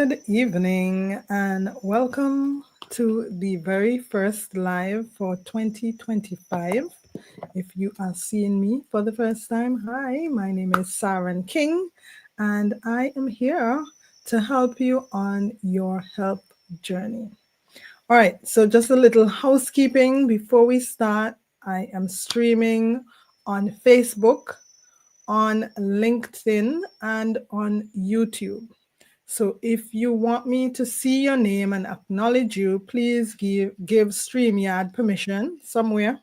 Good evening and welcome to the very first live for 2025. If you are seeing me for the first time, hi, my name is Saran King and I am here to help you on your health journey. All right, so just a little housekeeping before we start. I am streaming on Facebook, on LinkedIn, and on YouTube. So if you want me to see your name and acknowledge you, please give StreamYard permission somewhere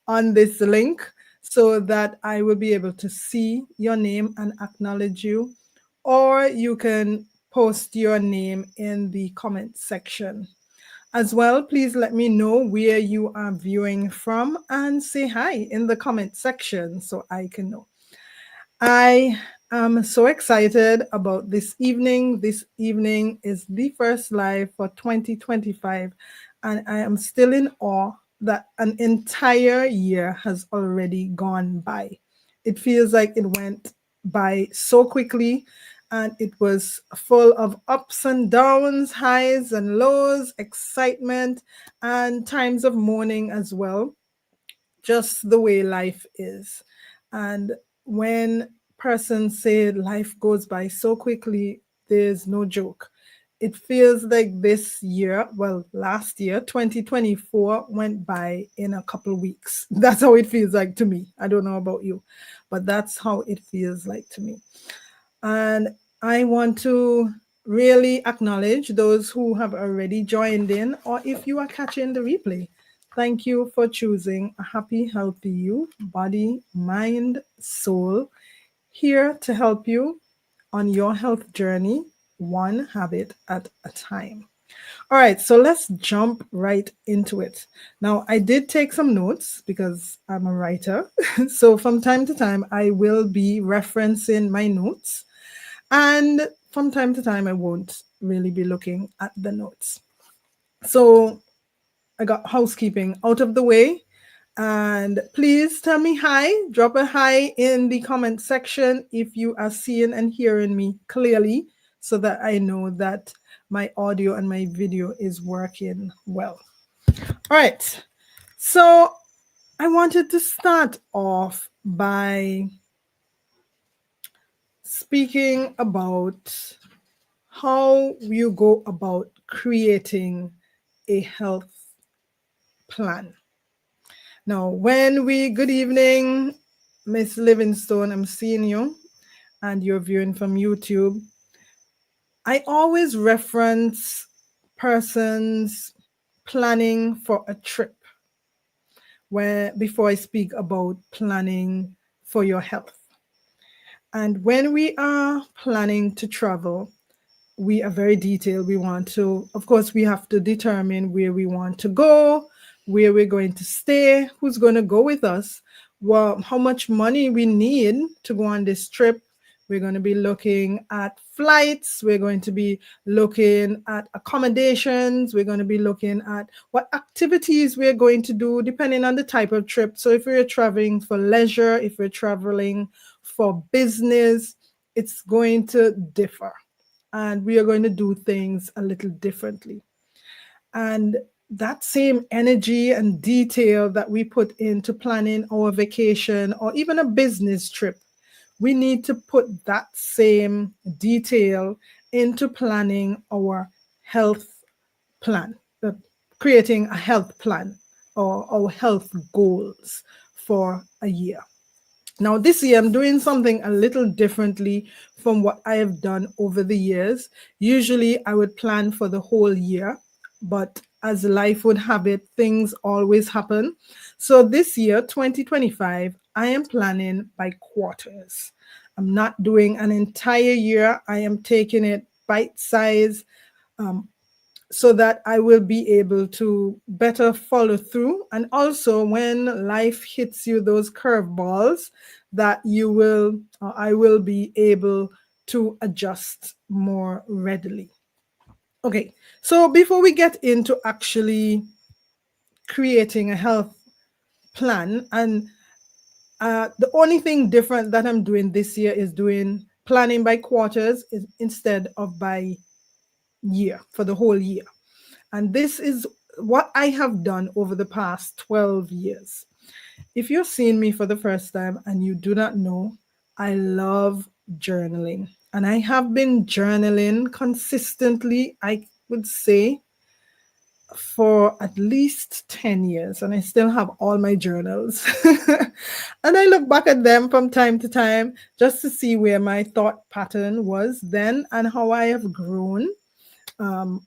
on this link so that I will be able to see your name and acknowledge you. Or you can post your name in the comment section. As well, please let me know where you are viewing from and say hi in the comment section so I can know. I am so excited about this evening. This evening is the first live for 2025, and I am still in awe that an entire year has already gone by. It feels like it went by so quickly, and it was full of ups and downs, highs and lows, excitement, and times of mourning as well, just the way life is. And when persons say life goes by so quickly, there's no joke. It feels like this year, well, last year, 2024, went by in a couple weeks. That's how it feels like to me. I don't know about you, but that's how it feels like to me. And I want to really acknowledge those who have already joined in, or if you are catching the replay. Thank you for choosing a happy, healthy you, body, mind, soul, here to help you on your health journey, one habit at a time. All right, so let's jump right into it. Now, I did take some notes because I'm a writer. So from time to time, I will be referencing my notes. And from time to time, I won't really be looking at the notes. So I got housekeeping out of the way. And please tell me hi. Drop a hi in the comment section if you are seeing and hearing me clearly so that I know that my audio and my video is working well. All right. So I wanted to start off by speaking about how you go about creating a health plan. Now, good evening, Miss Livingstone, I'm seeing you and you're viewing from YouTube. I always reference persons planning for a trip before I speak about planning for your health. And when we are planning to travel, we are very detailed. Of course, we have to determine where we want to go, where we're going to stay, who's going to go with us, how much money we need to go on this trip. We're going to be looking at flights. We're going to be looking at accommodations. We're going to be looking at what activities we're going to do depending on the type of trip. So if we're traveling for leisure, if we're traveling for business, it's going to differ. And we are going to do things a little differently. And that same energy and detail that we put into planning our vacation or even a business trip, we need to put that same detail into planning our health plan, creating a health plan or our health goals for a year. Now, this year, I'm doing something a little differently from what I have done over the years. Usually, I would plan for the whole year, but as life would have it, things always happen. So this year, 2025, I am planning by quarters. I'm not doing an entire year. I am taking it bite size, so that I will be able to better follow through. And also when life hits you those curveballs, that I will be able to adjust more readily. Okay, so before we get into actually creating a health plan, and the only thing different that I'm doing this year is doing planning by quarters instead of by year, for the whole year. And this is what I have done over the past 12 years. If you're seeing me for the first time and you do not know, I love journaling. And I have been journaling consistently, I would say, for at least 10 years. And I still have all my journals. And I look back at them from time to time just to see where my thought pattern was then and how I have grown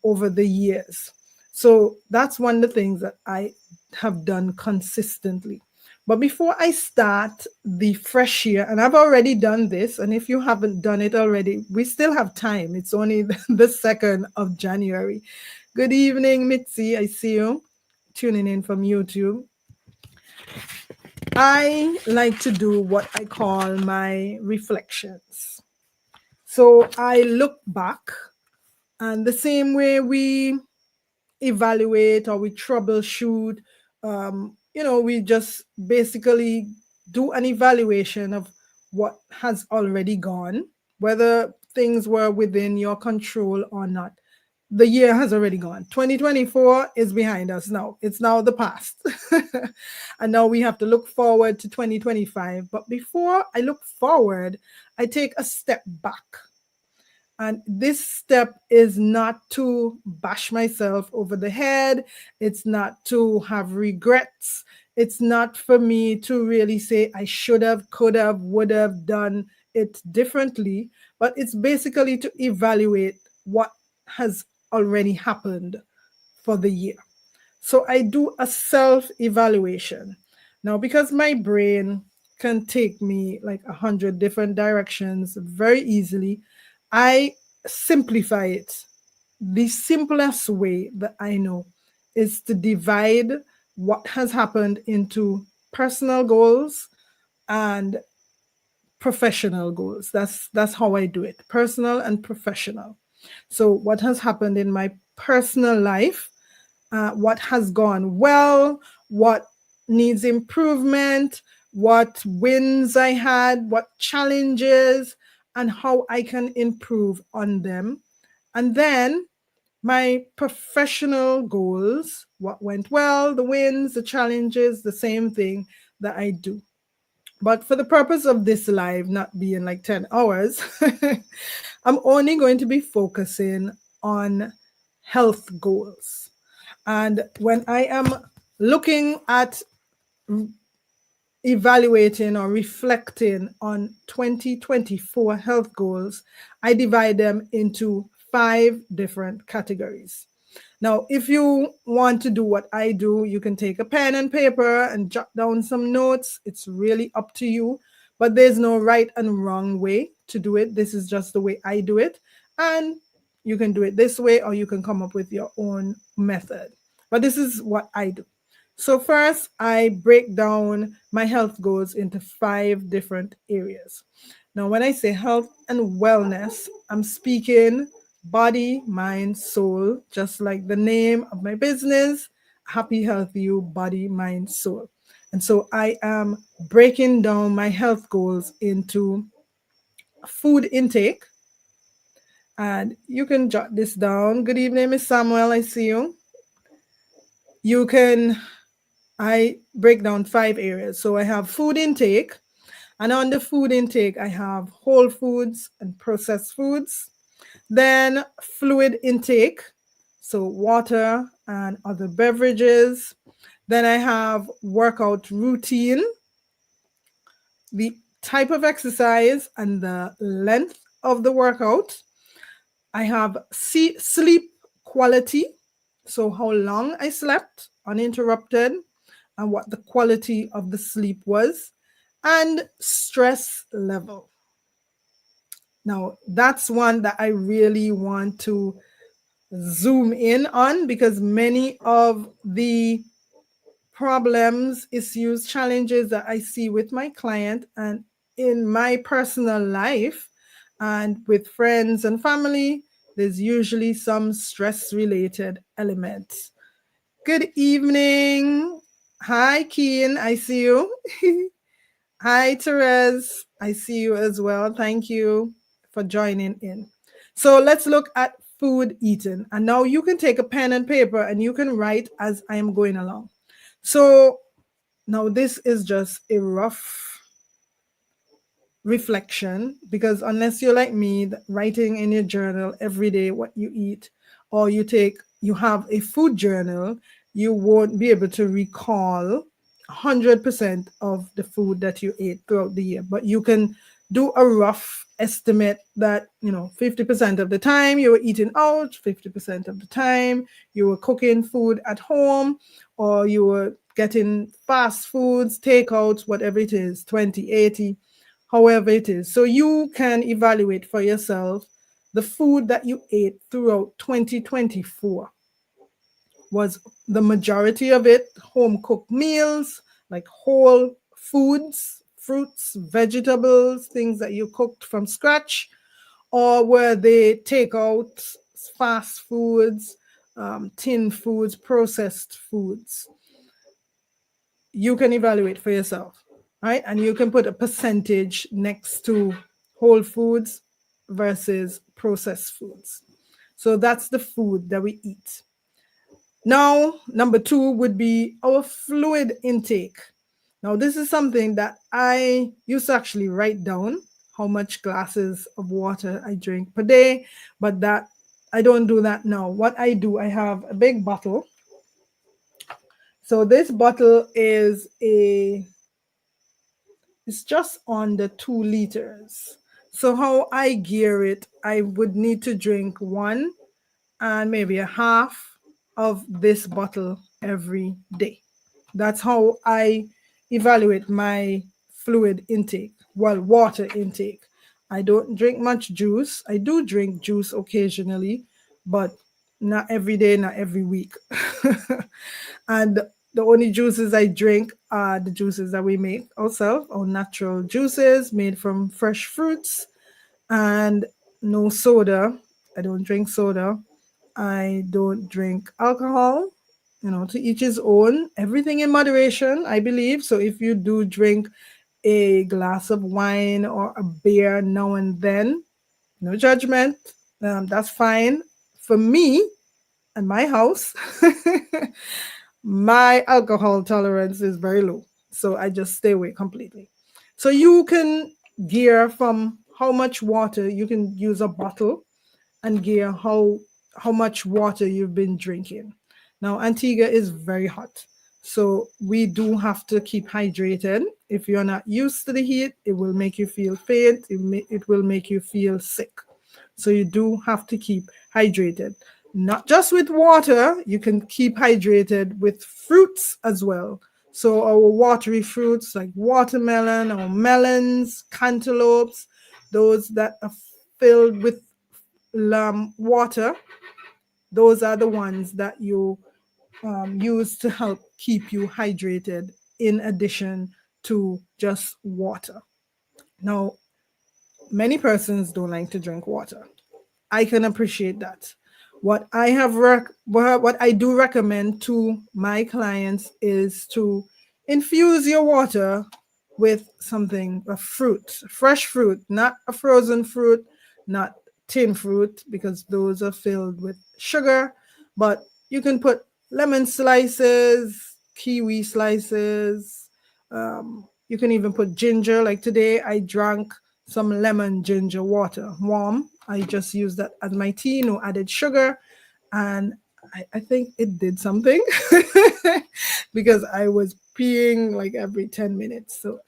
over the years. So that's one of the things that I have done consistently. But before I start the fresh year, and I've already done this, and if you haven't done it already, we still have time. It's only the 2nd of January. Good evening, Mitzi. I see you tuning in from YouTube. I like to do what I call my reflections. So I look back, and the same way we evaluate or we troubleshoot, we just basically do an evaluation of what has already gone, whether things were within your control or not. The year has already gone. 2024 is behind us now. It's now the past. And now we have to look forward to 2025. But before I look forward, I take a step back. And this step is not to bash myself over the head. It's not to have regrets. It's not for me to really say I should have, could have, would have done it differently. But it's basically to evaluate what has already happened for the year. So I do a self evaluation. Now, because my brain can take me like 100 different directions very easily, I simplify it. The simplest way that I know is to divide what has happened into personal goals and professional goals. That's how I do it. Personal and professional. So what has happened in my personal life, what has gone well, what needs improvement, what wins I had, what challenges, and how I can improve on them. And then my professional goals, what went well, the wins, the challenges, the same thing that I do. But for the purpose of this live not being like 10 hours, I'm only going to be focusing on health goals. And when I am looking at evaluating or reflecting on 2024 health goals, I divide them into 5 different categories. Now, if you want to do what I do, you can take a pen and paper and jot down some notes. It's really up to you, but there's no right and wrong way to do it. This is just the way I do it. And you can do it this way, or you can come up with your own method. But this is what I do. So first, I break down my health goals into 5 different areas. Now, when I say health and wellness, I'm speaking body, mind, soul, just like the name of my business, Happy, Healthy You, Body, Mind, Soul. And so I am breaking down my health goals into food intake. And you can jot this down. Good evening, Miss Samuel. I see you. I break down 5 areas. So I have food intake. And on the food intake, I have whole foods and processed foods. Then fluid intake, so water and other beverages. Then I have workout routine, the type of exercise and the length of the workout. I have sleep quality, so how long I slept uninterrupted and what the quality of the sleep was, and stress level. Now, that's one that I really want to zoom in on because many of the problems, issues, challenges that I see with my client and in my personal life and with friends and family, there's usually some stress related elements. Good evening. Hi, Keen. I see you. Hi, Therese. I see you as well. Thank you. for joining in. So let's look at food eaten. And now you can take a pen and paper and you can write as I am going along. So now this is just a rough reflection, because unless you're like me, writing in your journal every day what you eat, or you have a food journal, you won't be able to recall 100% of the food that you ate throughout the year. But you can do a rough estimate that 50% of the time you were eating out, 50% of the time you were cooking food at home, or you were getting fast foods, takeouts, whatever it is, 20/80, however it is. So you can evaluate for yourself the food that you ate throughout 2024. Was the majority of it home cooked meals, like whole foods, fruits, vegetables, things that you cooked from scratch? Or were they takeout, fast foods, tin foods, processed foods? You can evaluate for yourself, right? And you can put a percentage next to whole foods versus processed foods. So that's the food that we eat. Now, number 2 would be our fluid intake. Now, this is something that I used to actually write down how much glasses of water I drink per day, but that I don't do that now. What I do, I have a big bottle. So this bottle it's just under 2 liters. So how I gear it, I would need to drink 1 and maybe a half of this bottle every day. That's how I evaluate my fluid intake, well, water intake. I don't drink much juice. I do drink juice occasionally, but not every day, not every week. And the only juices I drink are the juices that we make ourselves, our natural juices made from fresh fruits, and no soda. I don't drink soda. I don't drink alcohol. To each his own. Everything in moderation, I believe. So if you do drink a glass of wine or a beer now and then, no judgment. That's fine. For me and my house, my alcohol tolerance is very low. So I just stay away completely. So you can gear from how much water. You can use a bottle and gear how much water you've been drinking. Now, Antigua is very hot, so we do have to keep hydrated. If you're not used to the heat, it will make you feel faint. It will make you feel sick. So you do have to keep hydrated. Not just with water, you can keep hydrated with fruits as well. So our watery fruits like watermelon or melons, cantaloupes, those that are filled with water, those are the ones that you use to help keep you hydrated in addition to just water. Now, many persons don't like to drink water. I can appreciate that. What I do recommend to my clients is to infuse your water with something, a fruit, fresh fruit, not a frozen fruit, not tin fruit, because those are filled with sugar. But you can put lemon slices, kiwi slices. You can even put ginger. Like today, I drank some lemon ginger water, warm. I just used that as my tea, no added sugar. And I think it did something because I was peeing like every 10 minutes. So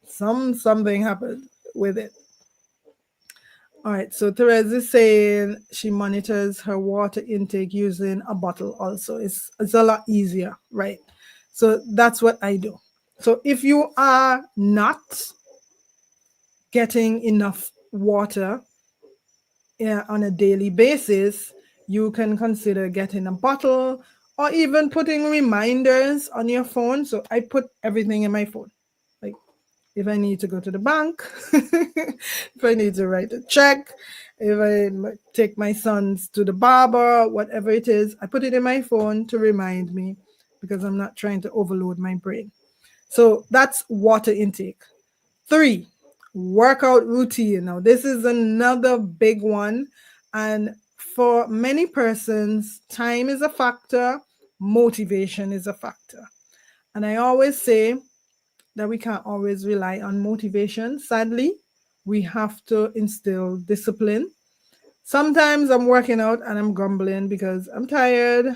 something happened with it. All right, so Therese is saying she monitors her water intake using a bottle also. It's a lot easier, right? So that's what I do. So if you are not getting enough water on a daily basis, you can consider getting a bottle or even putting reminders on your phone. So I put everything in my phone. Like if I need to go to the bank, if I need to write a check, if I take my sons to the barber, whatever it is, I put it in my phone to remind me because I'm not trying to overload my brain. So that's water intake. 3, workout routine. Now, this is another big one. And for many persons, time is a factor, motivation is a factor. And I always say that we can't always rely on motivation. Sadly, we have to instill discipline. Sometimes I'm working out and I'm grumbling because I'm tired.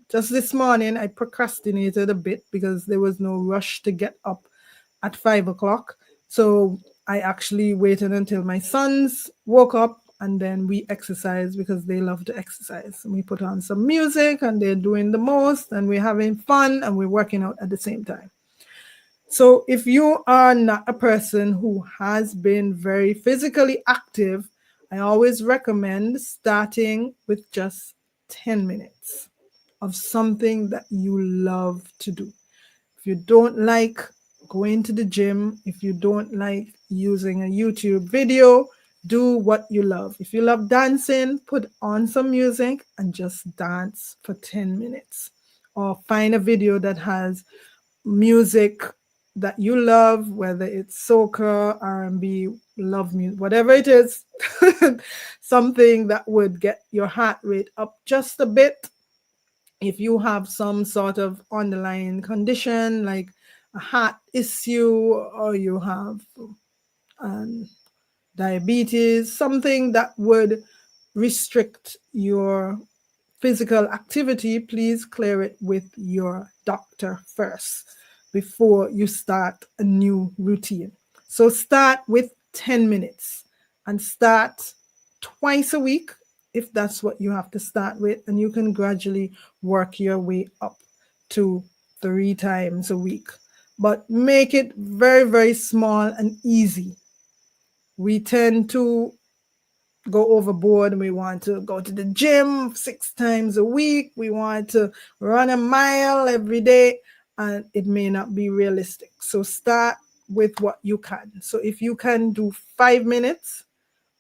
Just this morning, I procrastinated a bit because there was no rush to get up at 5 o'clock. So I actually waited until my sons woke up and then we exercise because they love to exercise. And we put on some music and they're doing the most and we're having fun and we're working out at the same time. So if you are not a person who has been very physically active, I always recommend starting with just 10 minutes of something that you love to do. If you don't like going to the gym, if you don't like using a YouTube video, do what you love. If you love dancing, put on some music and just dance for 10 minutes. Or find a video that has music that you love, whether it's soca, R&B, love music, whatever it is, something that would get your heart rate up just a bit. If you have some sort of underlying condition like a heart issue or you have um, diabetes, something that would restrict your physical activity, please clear it with your doctor first before you start a new routine. So start with 10 minutes and start twice a week if that's what you have to start with, and you can gradually work your way up to 3 times a week. But make it very, very small and easy. We tend to go overboard and we want to go to the gym 6 times a week. We want to run a mile every day, and it may not be realistic. So start with what you can. So if you can do 5 minutes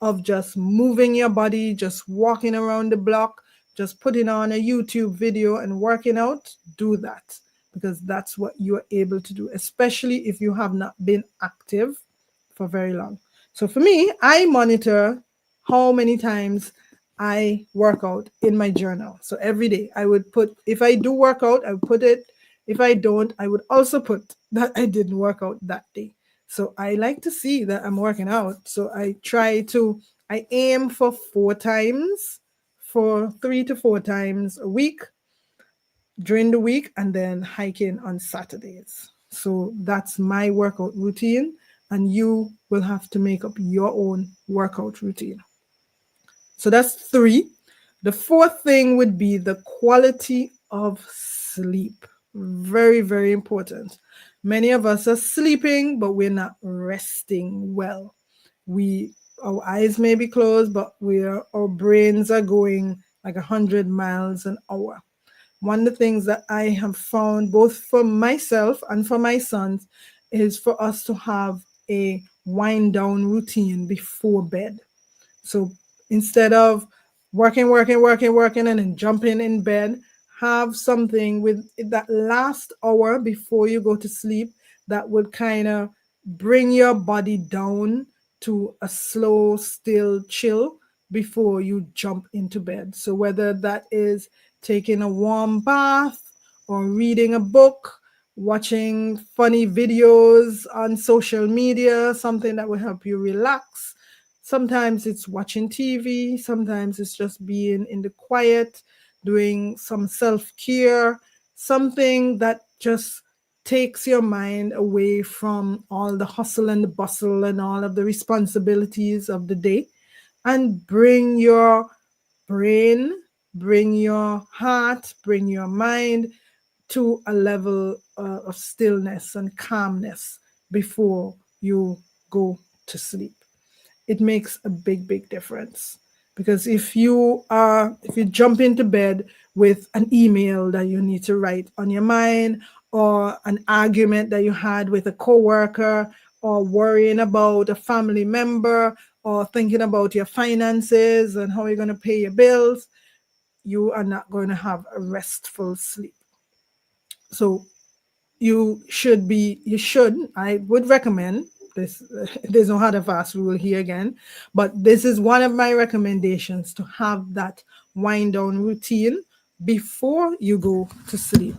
of just moving your body, just walking around the block, just putting on a YouTube video and working out, do that because that's what you're able to do, especially if you have not been active for very long. So for me, I monitor how many times I work out in my journal. So every day I would put, if I do work out, I would put it. If I don't, I would also put that I didn't work out that day. So I like to see that I'm working out. So I aim for 4 times, for 3 to 4 times a week during the week, and then hiking on Saturdays. So that's my workout routine, and you will have to make up your own workout routine. So that's 3. The 4th thing would be the quality of sleep. Very, very important. Many of us are sleeping, but we're not resting well. Our eyes may be closed, but our brains are going like 100 miles an hour. One of the things that I have found both for myself and for my sons is for us to have a wind down routine before bed. So instead of working, and then jumping in bed, have something with that last hour before you go to sleep that would kind of bring your body down to a slow, still chill before you jump into bed. So whether that is taking a warm bath or reading a book, watching funny videos on social media, something that will help you relax. Sometimes it's watching TV, sometimes it's just being in the quiet, doing some self care, something that just takes your mind away from all the hustle and the bustle and all of the responsibilities of the day, and bring your brain, bring your heart, bring your mind to a level of stillness and calmness before you go to sleep. It makes a big, big difference. Because if you jump into bed with an email that you need to write on your mind, or an argument that you had with a coworker, or worrying about a family member, or thinking about your finances and how you're going to pay your bills, you are not going to have a restful sleep. So I would recommend This there's no hard and fast rule here again, but this is one of my recommendations, to have that wind down routine before you go to sleep,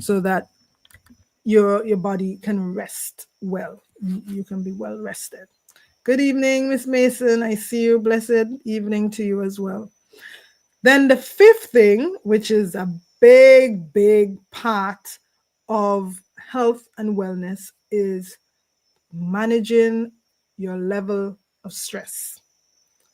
so that your body can rest well. You can be well rested. Good evening, Miss Mason. I see you. Blessed evening to you as well. Then the fifth thing, which is a big part of health and wellness, is managing your level of stress.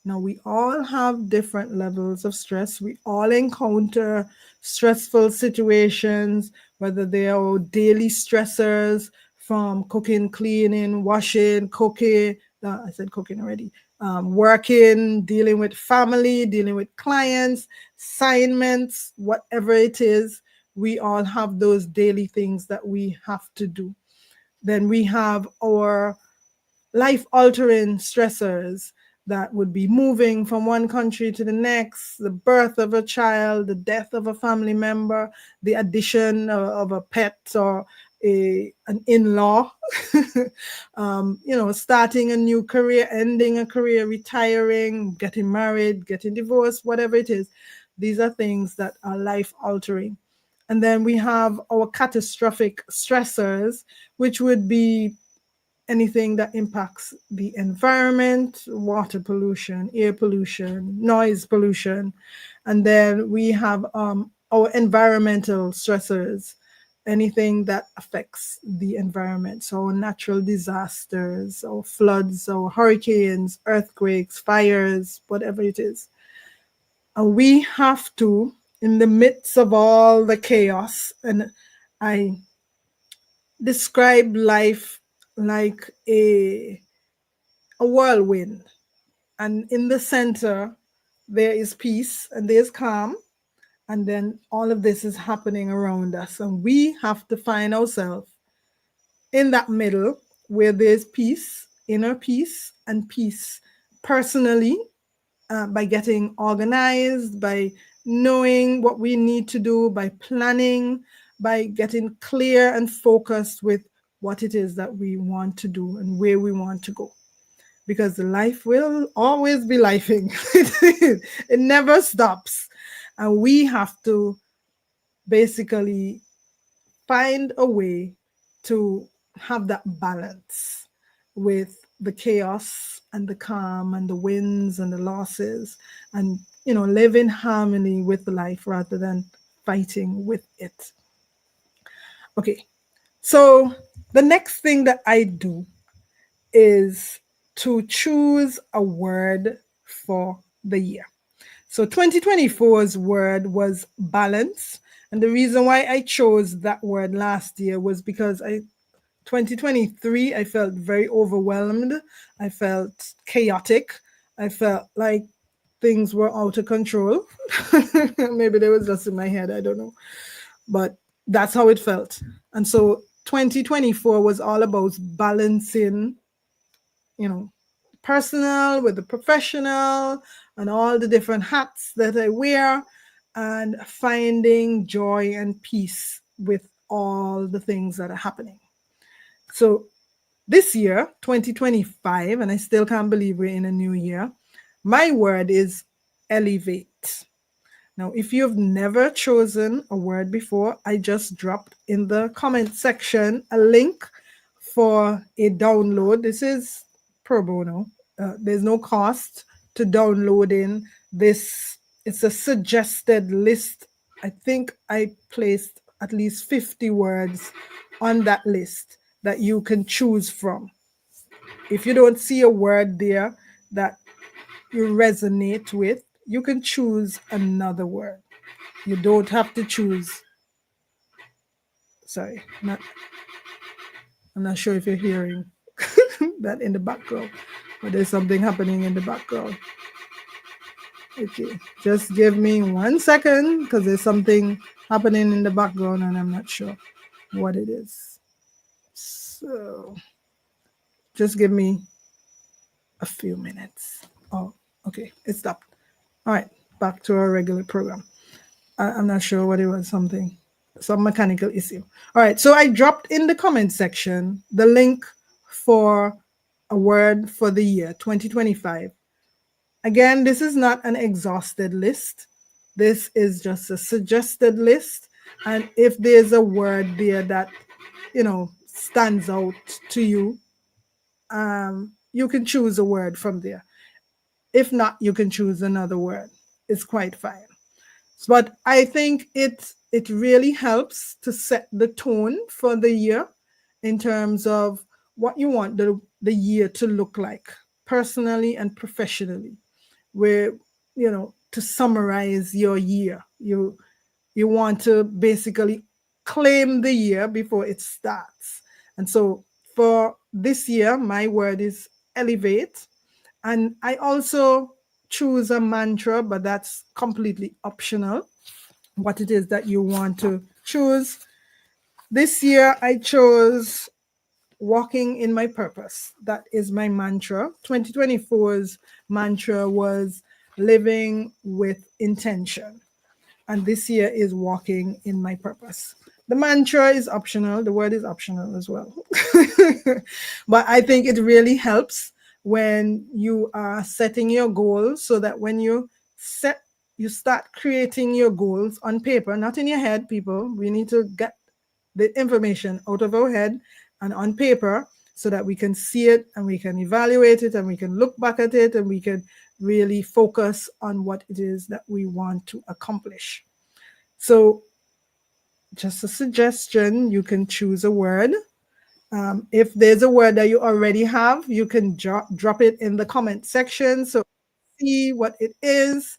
Now, we all have different levels of stress. We all encounter stressful situations, whether they are daily stressors from cooking, cleaning, washing, cooking. I said cooking already. Working, dealing with family, dealing with clients, assignments, whatever it is. We all have those daily things that we have to do. Then we have our life-altering stressors that would be moving from one country to the next, the birth of a child, the death of a family member, the addition of a pet or an in-law, starting a new career, ending a career, retiring, getting married, getting divorced, whatever it is. These are things that are life-altering. And then we have our catastrophic stressors, which would be anything that impacts the environment, water pollution, air pollution, noise pollution. And then we have our environmental stressors, anything that affects the environment. So natural disasters, or floods, or hurricanes, earthquakes, fires, whatever it is. And we have to, in the midst of all the chaos, and I describe life like a whirlwind, and in the center there is peace and there's calm, and then all of this is happening around us, and we have to find ourselves in that middle where there's peace, inner peace, and peace personally, by getting organized, by knowing what we need to do, by planning, by getting clear and focused with what it is that we want to do and where we want to go. Because life will always be lifing. It never stops. And we have to basically find a way to have that balance with the chaos and the calm and the wins and the losses, and live in harmony with life rather than fighting with it. Okay, so the next thing that I do is to choose a word for the year. So 2024's word was balance. And the reason why I chose that word last year was because 2023, I felt very overwhelmed. I felt chaotic. I felt like things were out of control. Maybe they was just in my head, I don't know. But that's how it felt. And so 2024 was all about balancing, personal with the professional and all the different hats that I wear, and finding joy and peace with all the things that are happening. So this year, 2025, and I still can't believe we're in a new year, my word is elevate. Now, if you've never chosen a word before, I just dropped in the comment section a link for a download. This is pro bono. There's no cost to downloading this. It's a suggested list. I think I placed at least 50 words on that list that you can choose from. If you don't see a word there that you resonate with, you can choose another word. You don't have to choose. Sorry, I'm not sure if you're hearing that in the background, but there's something happening in the background. Okay, just give me 1 second because there's something happening in the background and I'm not sure what it is. So just give me a few minutes. Oh, okay, it stopped. All right, back to our regular program. I'm not sure what it was, some mechanical issue. All right, so I dropped in the comment section the link for a word for the year 2025. Again, this is not an exhausted list. This is just a suggested list. And if there's a word there that, stands out to you, you can choose a word from there. If not, you can choose another word. It's quite fine. But I think it really helps to set the tone for the year in terms of what you want the year to look like personally and professionally. Where, to summarize your year, you want to basically claim the year before it starts. And so for this year, my word is elevate. And I also choose a mantra, but that's completely optional, what it is that you want to choose. This year, I chose walking in my purpose. That is my mantra. 2024's mantra was living with intention. And this year is walking in my purpose. The mantra is optional. The word is optional as well. But I think it really helps when you are setting your goals, so that when you start creating your goals on paper, not in your head, people. We need to get the information out of our head and on paper, so that we can see it and we can evaluate it and we can look back at it and we can really focus on what it is that we want to accomplish. So just a suggestion, you can choose a word. If there's a word that you already have, you can drop it in the comment section so see what it is.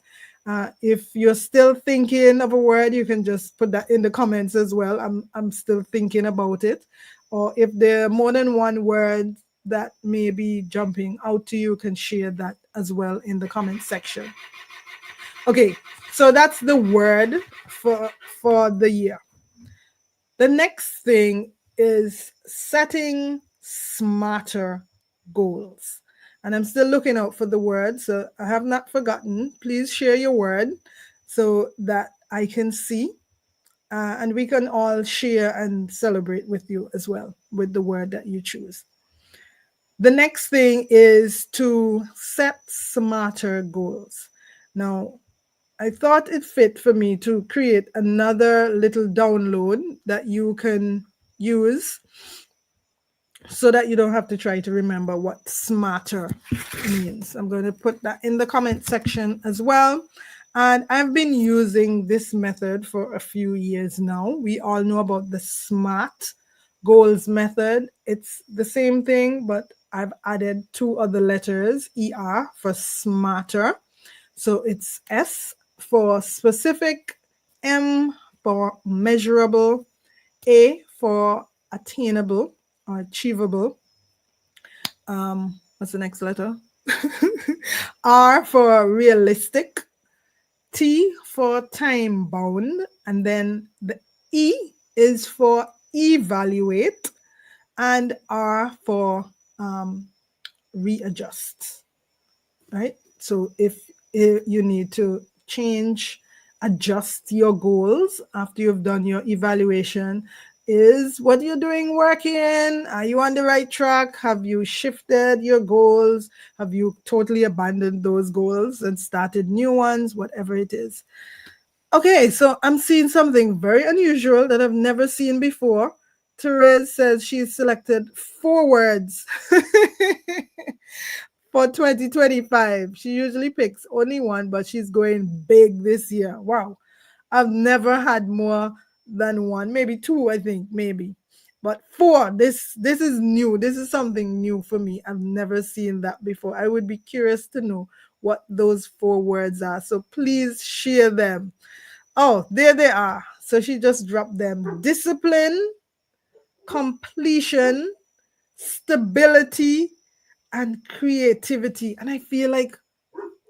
If you're still thinking of a word, you can just put that in the comments as well. I'm still thinking about it. Or if there are more than one word that may be jumping out to you, you can share that as well in the comment section. Okay, so that's the word for the year. The next thing is setting smarter goals. And I'm still looking out for the word, so I have not forgotten. Please share your word so that I can see. And we can all share and celebrate with you as well with the word that you choose. The next thing is to set smarter goals. Now, I thought it fit for me to create another little download that you can use so that you don't have to try to remember what smarter means. I'm going to put that in the comment section as well. And I've been using this method for a few years now. We all know about the SMART goals method. It's the same thing, but I've added 2 other letters, ER for smarter. So it's S for specific, M for measurable, A for attainable or achievable. What's the next letter? R for realistic, T for time bound, and then the E is for evaluate, and R for readjust. Right? So if you need to adjust your goals after you've done your evaluation, is what you're doing working? Are you on the right track? Have you shifted your goals? Have you totally abandoned those goals and started new ones? Whatever it is. Okay, so I'm seeing something very unusual that I've never seen before. Therese says she's selected 4 words for 2025. She usually picks only one, but she's going big this year. Wow. I've never had more than 1, maybe 2, I think, maybe. But 4, this is new. This is something new for me. I've never seen that before. I would be curious to know what those 4 words are. So please share them. Oh, there they are. So she just dropped them. Discipline, completion, stability, and creativity. And I feel like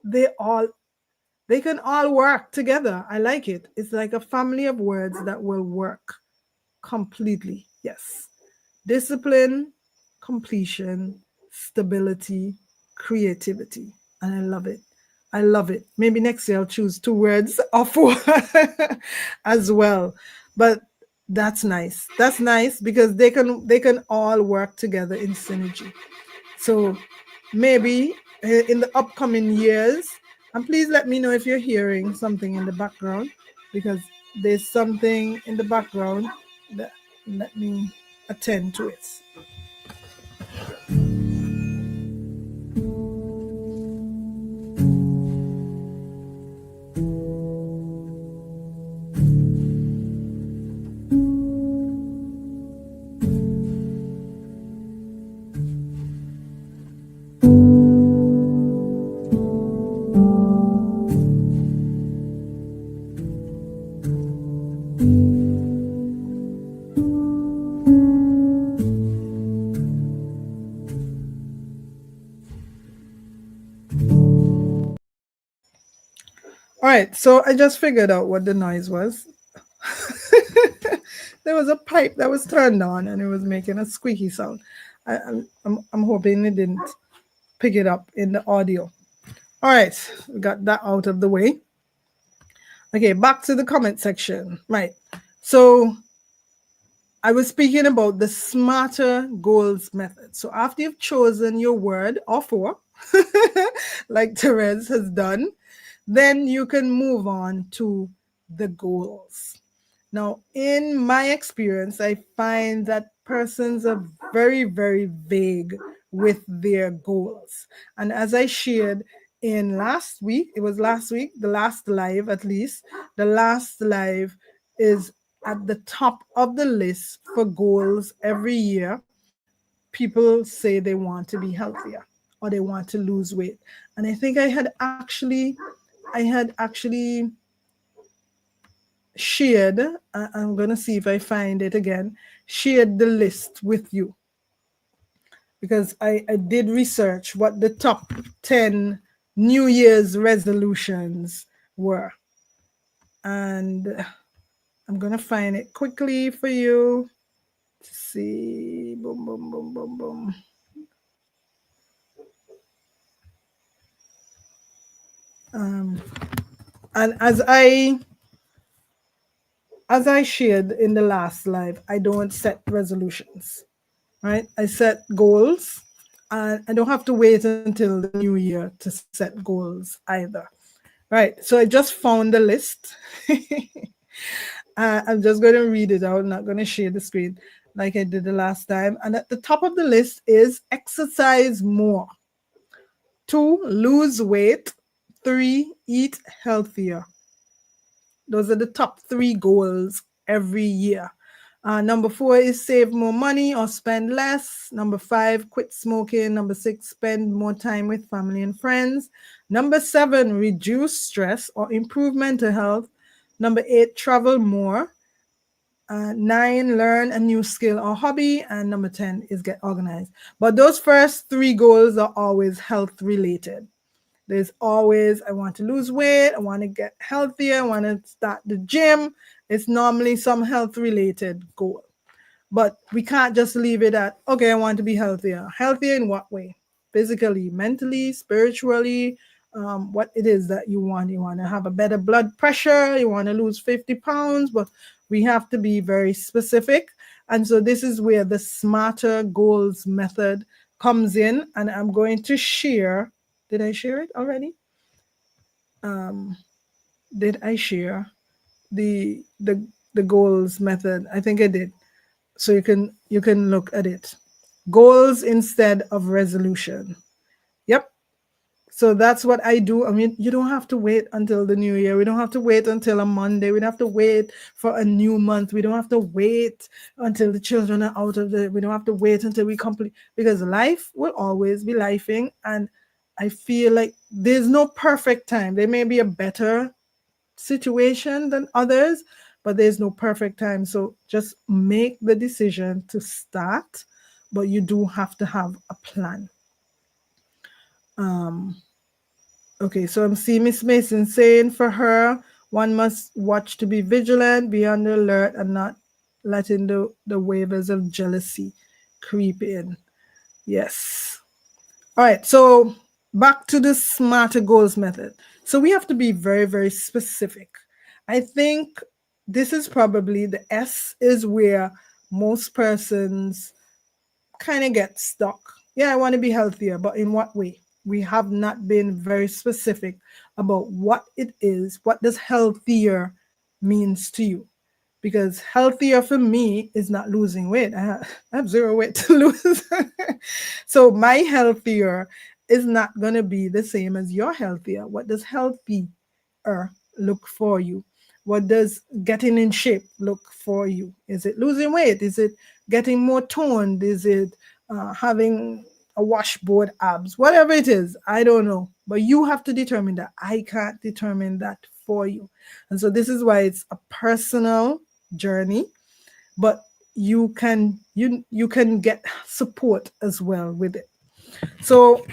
they can all work together. I like it. It's like a family of words that will work completely. Yes. Discipline, completion, stability, creativity. And I love it. I love it. Maybe next year I'll choose 2 words or 4 as well. But that's nice. That's nice because they can all work together in synergy. So maybe in the upcoming years, and please let me know if you're hearing something in the background, because there's something in the background that, let me attend to it. All right, so I just figured out what the noise was. There was a pipe that was turned on and it was making a squeaky sound. I'm hoping it didn't pick it up in the audio. All right, we got that out of the way. Okay, back to the comment section. Right. So I was speaking about the smarter goals method. So after you've chosen your word or four, like Therese has done, then you can move on to the goals. Now, in my experience, I find that persons are very, very vague with their goals. And as I shared in last week, it was last week, the last live at least, the last live is at the top of the list for goals every year. People say they want to be healthier or they want to lose weight. And I think I had actually shared, I'm going to see if I find it again, shared the list with you, because I did research what the top 10 New Year's resolutions were. And I'm going to find it quickly for you to see. Boom, boom, boom, boom, boom. And as I shared in the last live, I don't set resolutions, right? I set goals, and I don't have to wait until the new year to set goals either, right? So I just found the list. I'm just going to read it out. I'm not going to share the screen like I did the last time. And at the top of the list is exercise more. 2, lose weight. 3, eat healthier. Those are the top 3 goals every year. Number 4 is save more money or spend less. Number 5, quit smoking. Number 6, spend more time with family and friends. Number 7, reduce stress or improve mental health. Number 8, travel more. 9, learn a new skill or hobby. And number 10 is get organized. But those first 3 goals are always health related. There's always, I want to lose weight, I want to get healthier, I want to start the gym. It's normally some health related goal. But we can't just leave it at, okay, I want to be healthier. Healthier in what way? Physically, mentally, spiritually, what it is that you want. You want to have a better blood pressure, you want to lose 50 pounds, but we have to be very specific. And so this is where the smarter goals method comes in. And I'm going to share. Did I share it already? Did I share the goals method? I think I did. So you can look at it. Goals instead of resolution. Yep. So that's what I do. I mean, you don't have to wait until the new year. We don't have to wait until a Monday. We don't have to wait for a new month. We don't have to wait until the children are out of the, we don't have to wait until we complete, because life will always be lifing. And I feel like there's no perfect time. There may be a better situation than others, but there's no perfect time. So just make the decision to start, but you do have to have a plan. Okay, so I'm seeing Miss Mason saying for her, one must watch to be vigilant, be on the alert, and not letting the waves of jealousy creep in. Yes. All right, so back to the smarter goals method. So we have to be very, very specific. I think this is probably the S is where most persons kind of get stuck. Yeah, I want to be healthier, but in what way? We have not been very specific about what it is. What does healthier means to you? Because healthier for me is not losing weight. I have zero weight to lose. So my healthier is not going to be the same as your healthier. What does healthy look for you? What does getting in shape look for you? Is it losing weight? Is it getting more toned? Is it having a washboard abs? Whatever it is, I don't know. But you have to determine that. I can't determine that for you. And so this is why it's a personal journey, but you can get support as well with it. So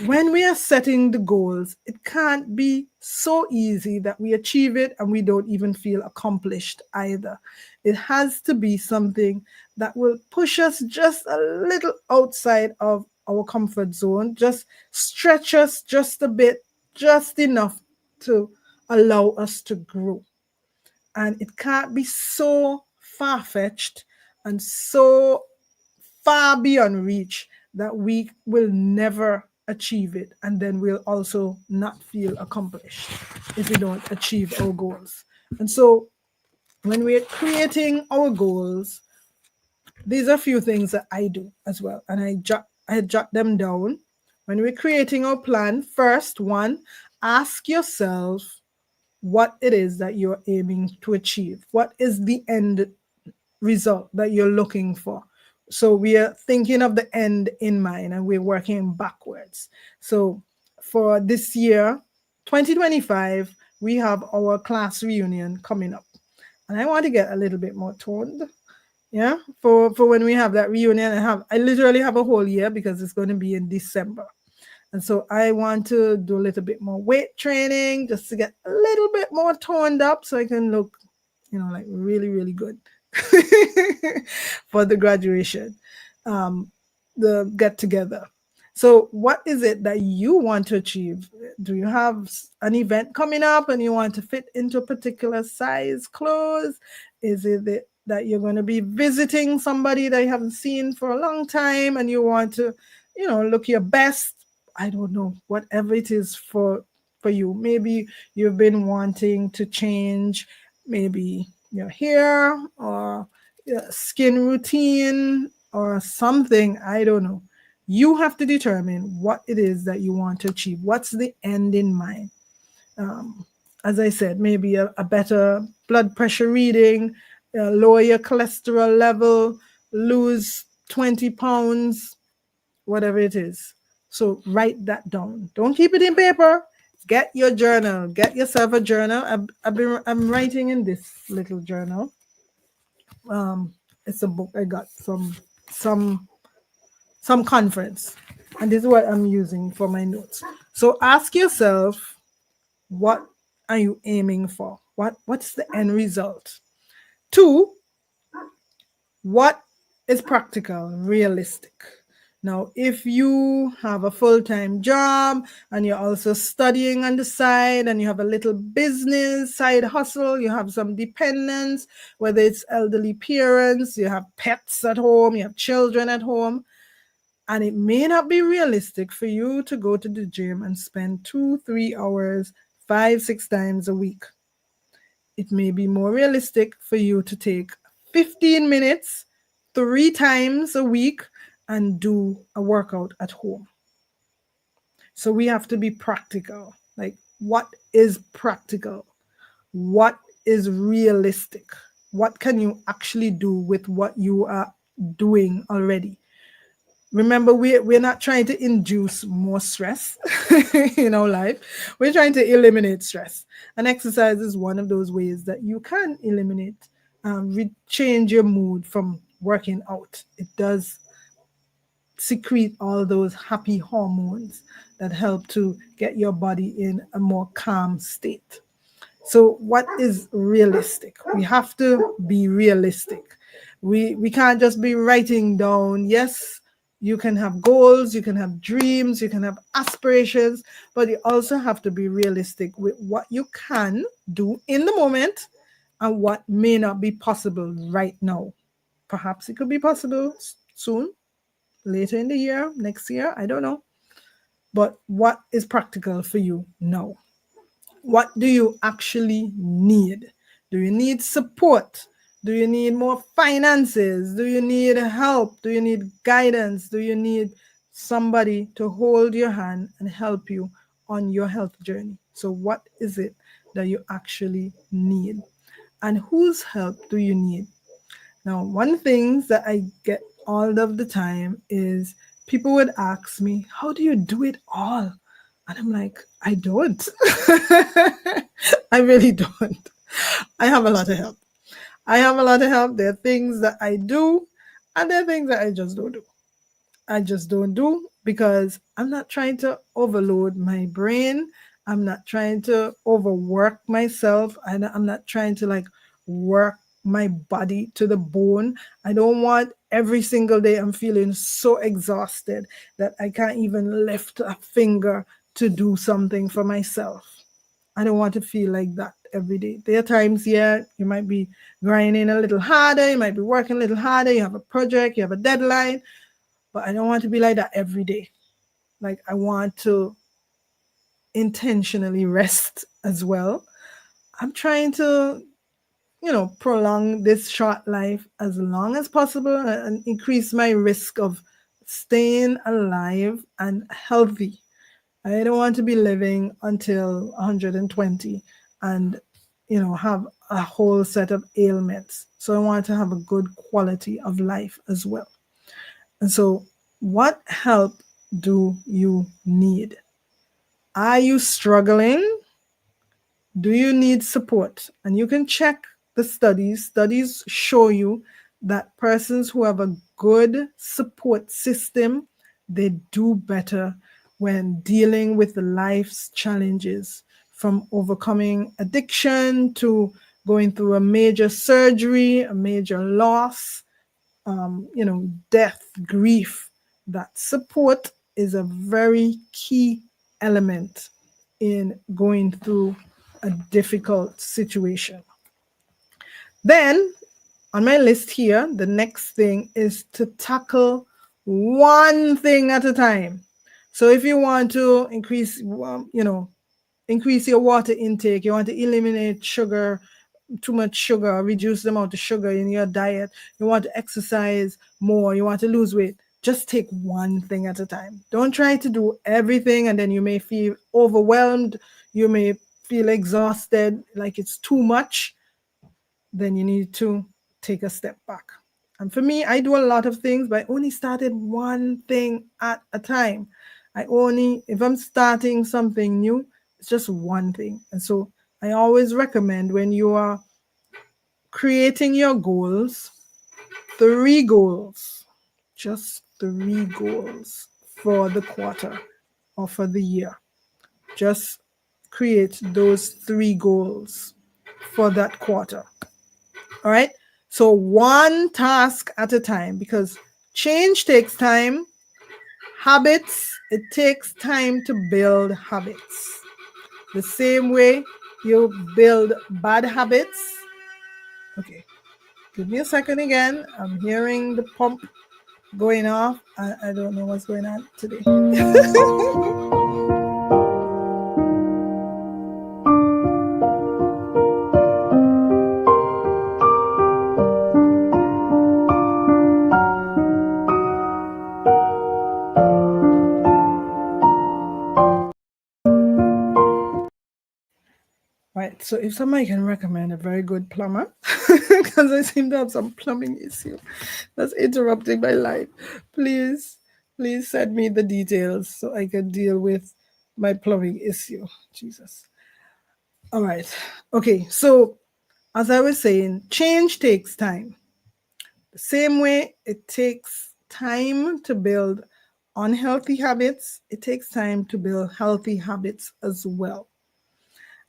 when we are setting the goals, it can't be so easy that we achieve it and we don't even feel accomplished either. It has to be something that will push us just a little outside of our comfort zone, just stretch us just a bit, just enough to allow us to grow. And it can't be so far fetched and so far beyond reach that we will never achieve it, and then we'll also not feel accomplished if we don't achieve our goals. And so when we're creating our goals, these are a few things that I do as well, and I jot them down. When we're creating our plan, first one, ask yourself what it is that you're aiming to achieve. What is the end result that you're looking for? So we are thinking of the end in mind and we're working backwards. So for this year, 2025, we have our class reunion coming up. And I want to get a little bit more toned. Yeah. For when we have that reunion, I literally have a whole year because it's going to be in December. And so I want to do a little bit more weight training just to get a little bit more toned up so I can look, like really, really good for the graduation, the get together. So, what is it that you want to achieve? Do you have an event coming up and you want to fit into a particular size clothes? Is it that you're going to be visiting somebody that you haven't seen for a long time and you want to, look your best? I don't know, whatever it is for you. Maybe you've been wanting to change maybe your hair or your skin routine or something. I don't know. You have to determine what it is that you want to achieve. What's the end in mind? As I said, maybe a better blood pressure reading, lower your cholesterol level, lose 20 pounds, whatever it is. So write that down. Don't keep it in paper. Get your journal. Get yourself a journal. I'm writing in this little journal. It's a book I got from some conference, and this is what I'm using for my notes. So ask yourself, what are you aiming for? What's the end result? Two, what is practical, realistic? Now, if you have a full-time job and you're also studying on the side and you have a little business, side hustle, you have some dependents, whether it's elderly parents, you have pets at home, you have children at home, and it may not be realistic for you to go to the gym and spend 2-3 hours, 5-6 times a week. It may be more realistic for you to take 15 minutes 3 times a week and do a workout at home. So we have to be practical. Like, what is practical? What is realistic? What can you actually do with what you are doing already? Remember, we're not trying to induce more stress in our life. We're trying to eliminate stress. And exercise is one of those ways that you can eliminate, change your mood from working out. It does secrete all those happy hormones that help to get your body in a more calm state. So what is realistic? We have to be realistic. We can't just be writing down, yes, you can have goals, you can have dreams, you can have aspirations, but you also have to be realistic with what you can do in the moment and what may not be possible right now. Perhaps it could be possible soon, later in the year, next year, I don't know. But what is practical for you now? What do you actually need? Do you need support? Do you need more finances? Do you need help? Do you need guidance? Do you need somebody to hold your hand and help you on your health journey? So, what is it that you actually need? And whose help do you need? Now, one thing that I get all of the time is people would ask me, how do you do it all? And I'm like, I don't. I really don't. I have a lot of help. I have a lot of help. There are things that I do, and there are things that I just don't do. I just don't do because I'm not trying to overload my brain. I'm not trying to overwork myself. I'm not trying to like work my body to the bone. I don't want every single day I'm feeling so exhausted that I can't even lift a finger to do something for myself. I don't want to feel like that every day. There are times, yeah, you might be grinding a little harder, you might be working a little harder, you have a project, you have a deadline, but I don't want to be like that every day. Like, I want to intentionally rest as well. I'm trying to, prolong this short life as long as possible and increase my risk of staying alive and healthy. I don't want to be living until 120 and, have a whole set of ailments. So I want to have a good quality of life as well. And so, what help do you need? Are you struggling? Do you need support? And you can check the studies. Studies show you that persons who have a good support system, they do better when dealing with life's challenges, from overcoming addiction to going through a major surgery, a major loss, death, grief. That support is a very key element in going through a difficult situation. Then, on my list here, the next thing is to tackle one thing at a time. So if you want to increase your water intake, you want to eliminate sugar, too much sugar, reduce the amount of sugar in your diet, you want to exercise more, you want to lose weight, just take one thing at a time. Don't try to do everything and then you may feel overwhelmed, you may feel exhausted, like it's too much. Then you need to take a step back. And for me, I do a lot of things, but I only started one thing at a time. If I'm starting something new, it's just one thing. And so I always recommend, when you are creating your goals, 3 goals, just 3 goals for the quarter or for the year. Just create those 3 goals for that quarter. All right. So one task at a time, because change takes time. Habits, it takes time to build habits. The same way you build bad habits. Okay. Give me a second again. I'm hearing the pump going off. I don't know what's going on today. Right, so if somebody can recommend a very good plumber, because I seem to have some plumbing issue that's interrupting my life, please send me the details so I can deal with my plumbing issue. Jesus. All right. Okay, so as I was saying, change takes time. The same way it takes time to build unhealthy habits, it takes time to build healthy habits as well.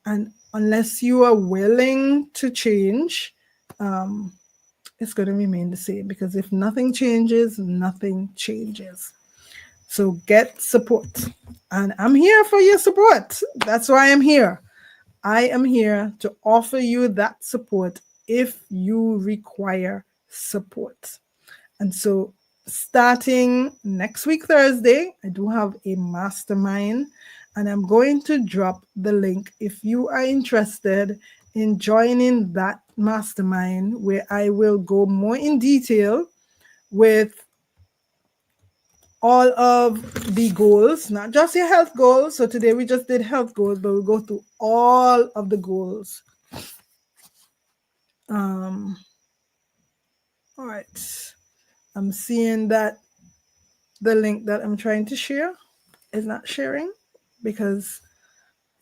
And unless you are willing to change, it's going to remain the same, because if nothing changes, nothing changes. So get support. And I'm here for your support. That's why I'm here. I am here to offer you that support if you require support. And so starting next week, Thursday, I do have a mastermind, and I'm going to drop the link if you are interested in joining that mastermind, where I will go more in detail with all of the goals, not just your health goals. So today we just did health goals, but we'll go through all of the goals. All right. I'm seeing that the link that I'm trying to share is not sharing because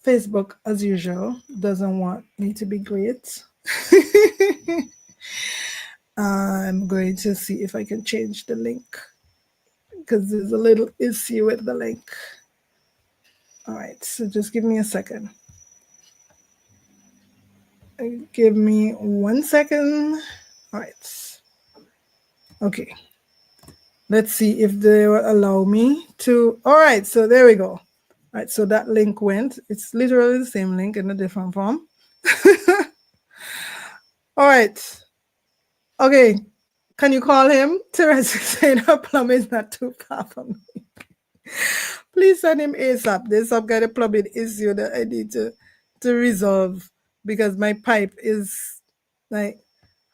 Facebook, as usual, doesn't want me to be great. I'm going to see if I can change the link because there's a little issue with the link. All right, so just give me a second. Give me 1 second. All right. Okay. Let's see if they will allow me to. All right, so there we go. All right, so that link went. It's literally the same link in a different form. All right. Okay. Can you call him? Teresa saying her plum is not too far from me. Please send him ASAP. There's some kind of plumbing issue that I need to resolve because my pipe is like,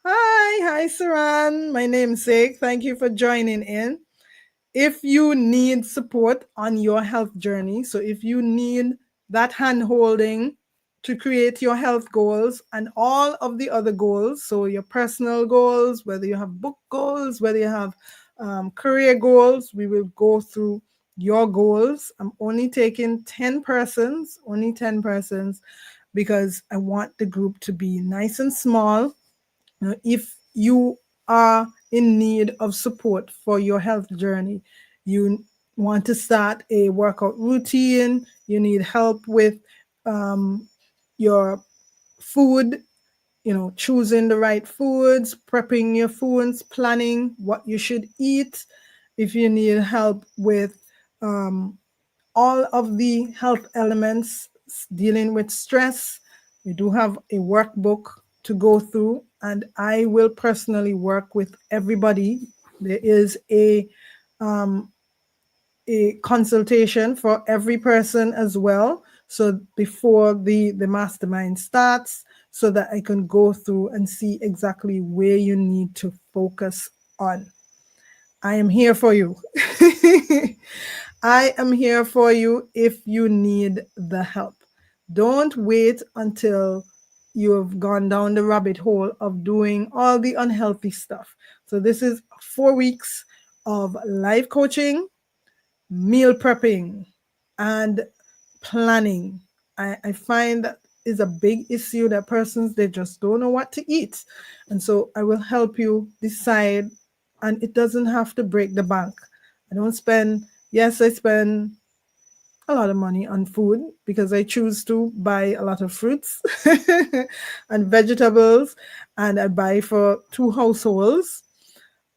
hi, Saran, my namesake. Thank you for joining in. If you need support on your health journey, so if you need that hand holding to create your health goals and all of the other goals, so your personal goals, whether you have book goals, whether you have career goals, we will go through your goals. I'm only taking 10 persons, because I want the group to be nice and small. If you are in need of support for your health journey, you want to start a workout routine, you need help with your food, choosing the right foods, prepping your foods, planning what you should eat. If you need help with all of the health elements dealing with stress, we do have a workbook to go through, and I will personally work with everybody. There is a consultation for every person as well. So before the mastermind starts, so that I can go through and see exactly where you need to focus on. I am here for you. I am here for you if you need the help. Don't wait until you've gone down the rabbit hole of doing all the unhealthy stuff. So this is 4 weeks of life coaching, meal prepping, and planning. I find that is a big issue that persons, they just don't know what to eat. And so I will help you decide, and it doesn't have to break the bank. I don't spend, yes, I spend a lot of money on food because I choose to buy a lot of fruits and vegetables, and I buy for 2 households,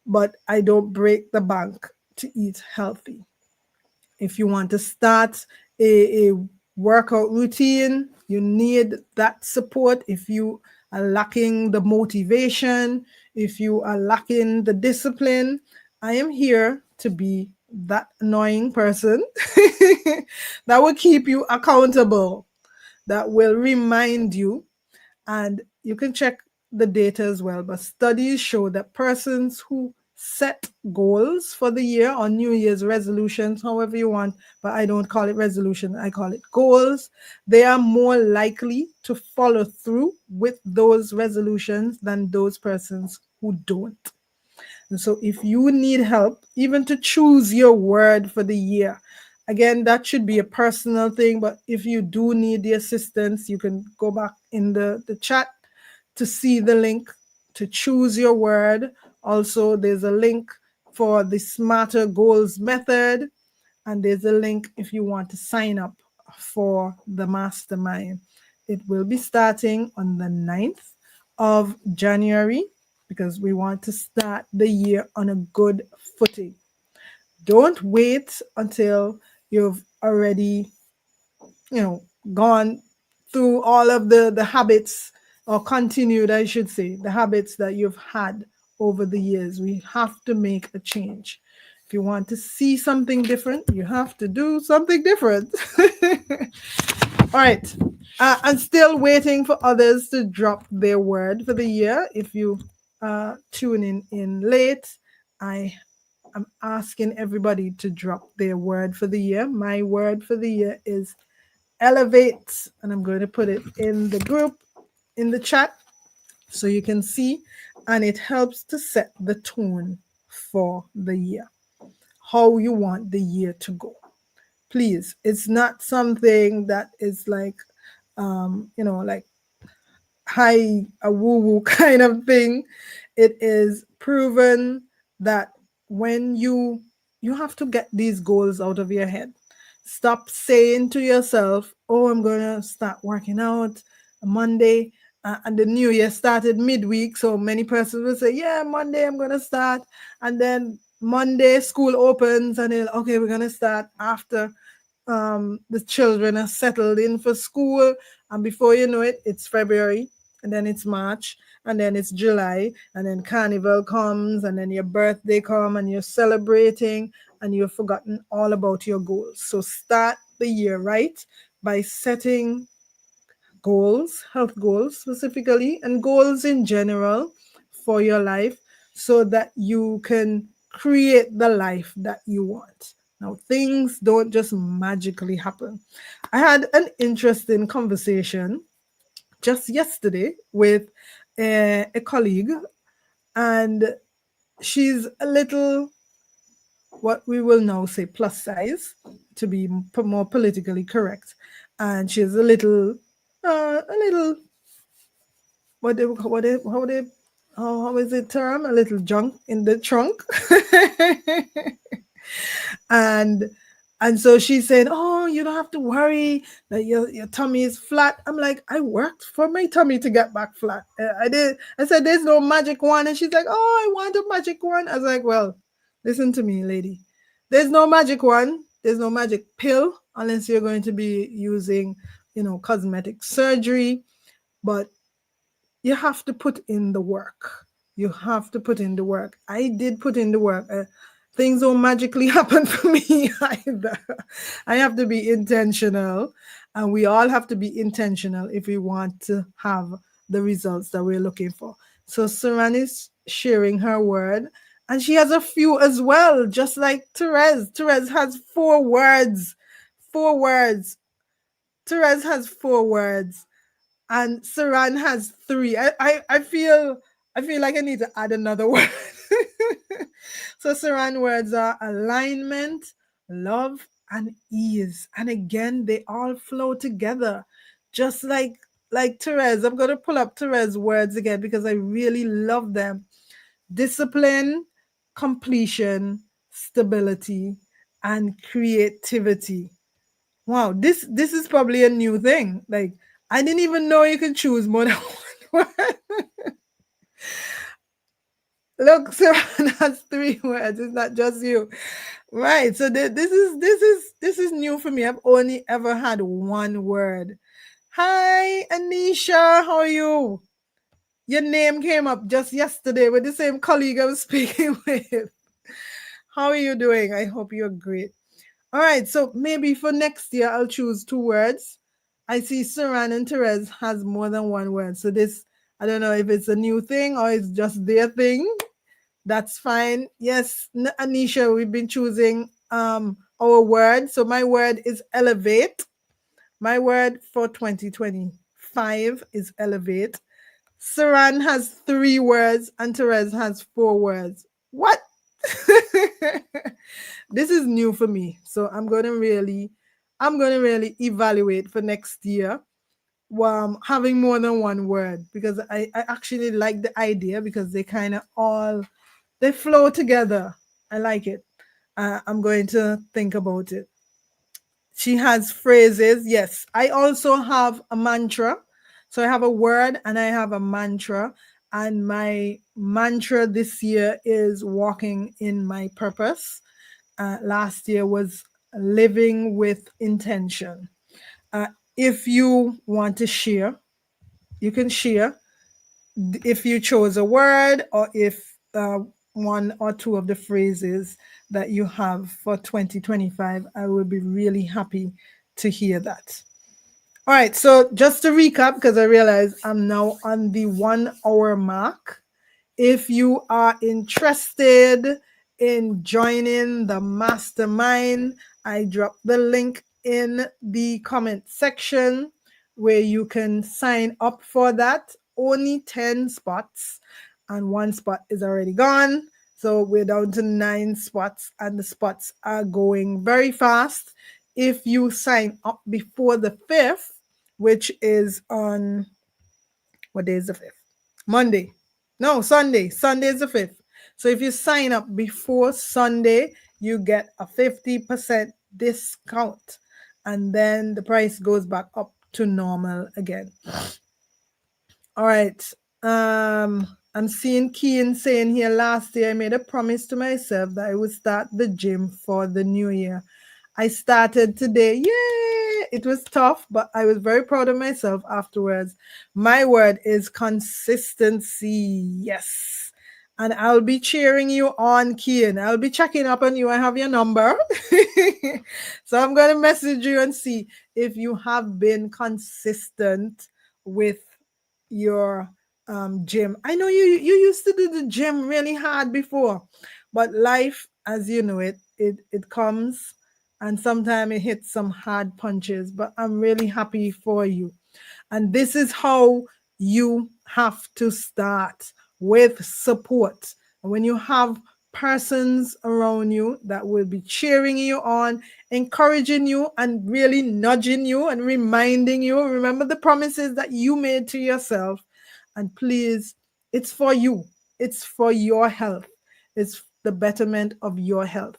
but I don't break the bank to eat healthy. If you want to start a workout routine, you need that support. If you are lacking the motivation, if you are lacking the discipline, I am here to be that annoying person that will keep you accountable, that will remind you. And you can check the data as well, but studies show that persons who set goals for the year or New Year's resolutions, however you want, but I don't call it resolution, I call it goals, they are more likely to follow through with those resolutions than those persons who don't. And so if you need help, even to choose your word for the year, again, that should be a personal thing, but if you do need the assistance, you can go back in the chat to see the link to choose your word. Also, there's a link for the Smarter Goals method, and there's a link if you want to sign up for the mastermind. It will be starting on the 9th of January because we want to start the year on a good footing. Don't wait until you've already, gone through all of the habits, or continued, I should say, the habits that you've had over the years. We have to make a change. If you want to see something different, you have to do something different. All right. I'm still waiting for others to drop their word for the year. If you tune in late, I am asking everybody to drop their word for the year. My word for the year is elevate, and I'm going to put it in the group, in the chat, so you can see, and it helps to set the tone for the year, how you want the year to go. Please, it's not something that is like like a woo woo kind of thing. It is proven that when you have to get these goals out of your head. Stop saying to yourself, "Oh, I'm gonna start working out Monday," and the new year started midweek. So many persons will say, "Yeah, Monday I'm gonna start," and then Monday school opens, and then okay, we're gonna start after the children are settled in for school, and before you know it, it's February, and then it's March, and then it's July, and then Carnival comes, and then your birthday come, and you're celebrating, and you've forgotten all about your goals. So start the year right by setting goals, health goals specifically, and goals in general for your life, so that you can create the life that you want. Now, things don't just magically happen. I had an interesting conversation just yesterday with a colleague, and she's a little, what we will now say, plus size, to be more politically correct. And she's a little, how is it term? A little junk in the trunk. and and so she's saying, "Oh, you don't have to worry that your tummy is flat." I'm like, I worked for my tummy to get back flat. I did. I said, "There's no magic wand," and she's like, "Oh, I want a magic wand." I was like, "Well, listen to me, lady. There's no magic wand. There's no magic pill unless you're going to be using, cosmetic surgery. But you have to put in the work. You have to put in the work. I did put in the work. Things don't magically happen for me either. I have to be intentional, and we all have to be intentional if we want to have the results that we're looking for. So Saran is sharing her word, and she has a few as well, just like Therese. Therese has 4 words. 4 words. Therese has 4 words, and Saran has 3. I feel like I need to add another word. So Saran words are alignment, love, and ease. And again, they all flow together. Just like Therese. I'm gonna pull up Therese's words again because I really love them. Discipline, completion, stability, and creativity. Wow, this is probably a new thing. Like, I didn't even know you could choose more than one word. Look, Saran has 3 words. It's not just you, right? So this is new for me. I've only ever had one word. Hi, Anisha. How are you? Your name came up just yesterday with the same colleague I was speaking with. How are you doing? I hope you're great. All right, so maybe for next year, I'll choose 2 words. I see Saran and Therese has more than one word. So this, I don't know if it's a new thing or it's just their thing. That's fine. Yes, Anisha, we've been choosing our word. So my word is elevate. My word for 2025 is elevate. Saran has 3 words and Therese has 4 words. What? This is new for me. So I'm gonna really evaluate for next year, having more than one word, because I actually like the idea because they kind of all they flow together. I like it. I'm going to think about it. She has phrases. Yes, I also have a mantra. So I have a word and I have a mantra. And my mantra this year is walking in my purpose. Last year was living with intention. If you want to share, you can share. If you chose a word, or if uh, one or two of the phrases that you have for 2025. I will be really happy to hear that. All right, so just to recap, because I realize I'm now on the 1 hour mark. If you are interested in joining the mastermind, I dropped the link in the comment section where you can sign up for that. Only 10 spots, and one spot is already gone. So we're down to 9 spots, and the spots are going very fast. If you sign up before the 5th, which is on, what day is the 5th? Monday. No, Sunday. Sunday is the 5th. So if you sign up before Sunday, you get a 50% discount. And then the price goes back up to normal again. All right. I'm seeing Keen saying here, last year I made a promise to myself that I would start the gym for the new year. I started today. Yay! It was tough, but I was very proud of myself afterwards. My word is consistency. Yes. And I'll be cheering you on, Kian. I'll be checking up on you. I have your number. So I'm going to message you and see if you have been consistent with your gym. I know you used to do the gym really hard before, but life, as you know it comes, and sometimes it hits some hard punches. But I'm really happy for you. And this is how you have to start, with support. And when you have persons around you that will be cheering you on, encouraging you, and really nudging you and reminding you, remember the promises that you made to yourself. And please, it's for you, it's for your health, it's the betterment of your health.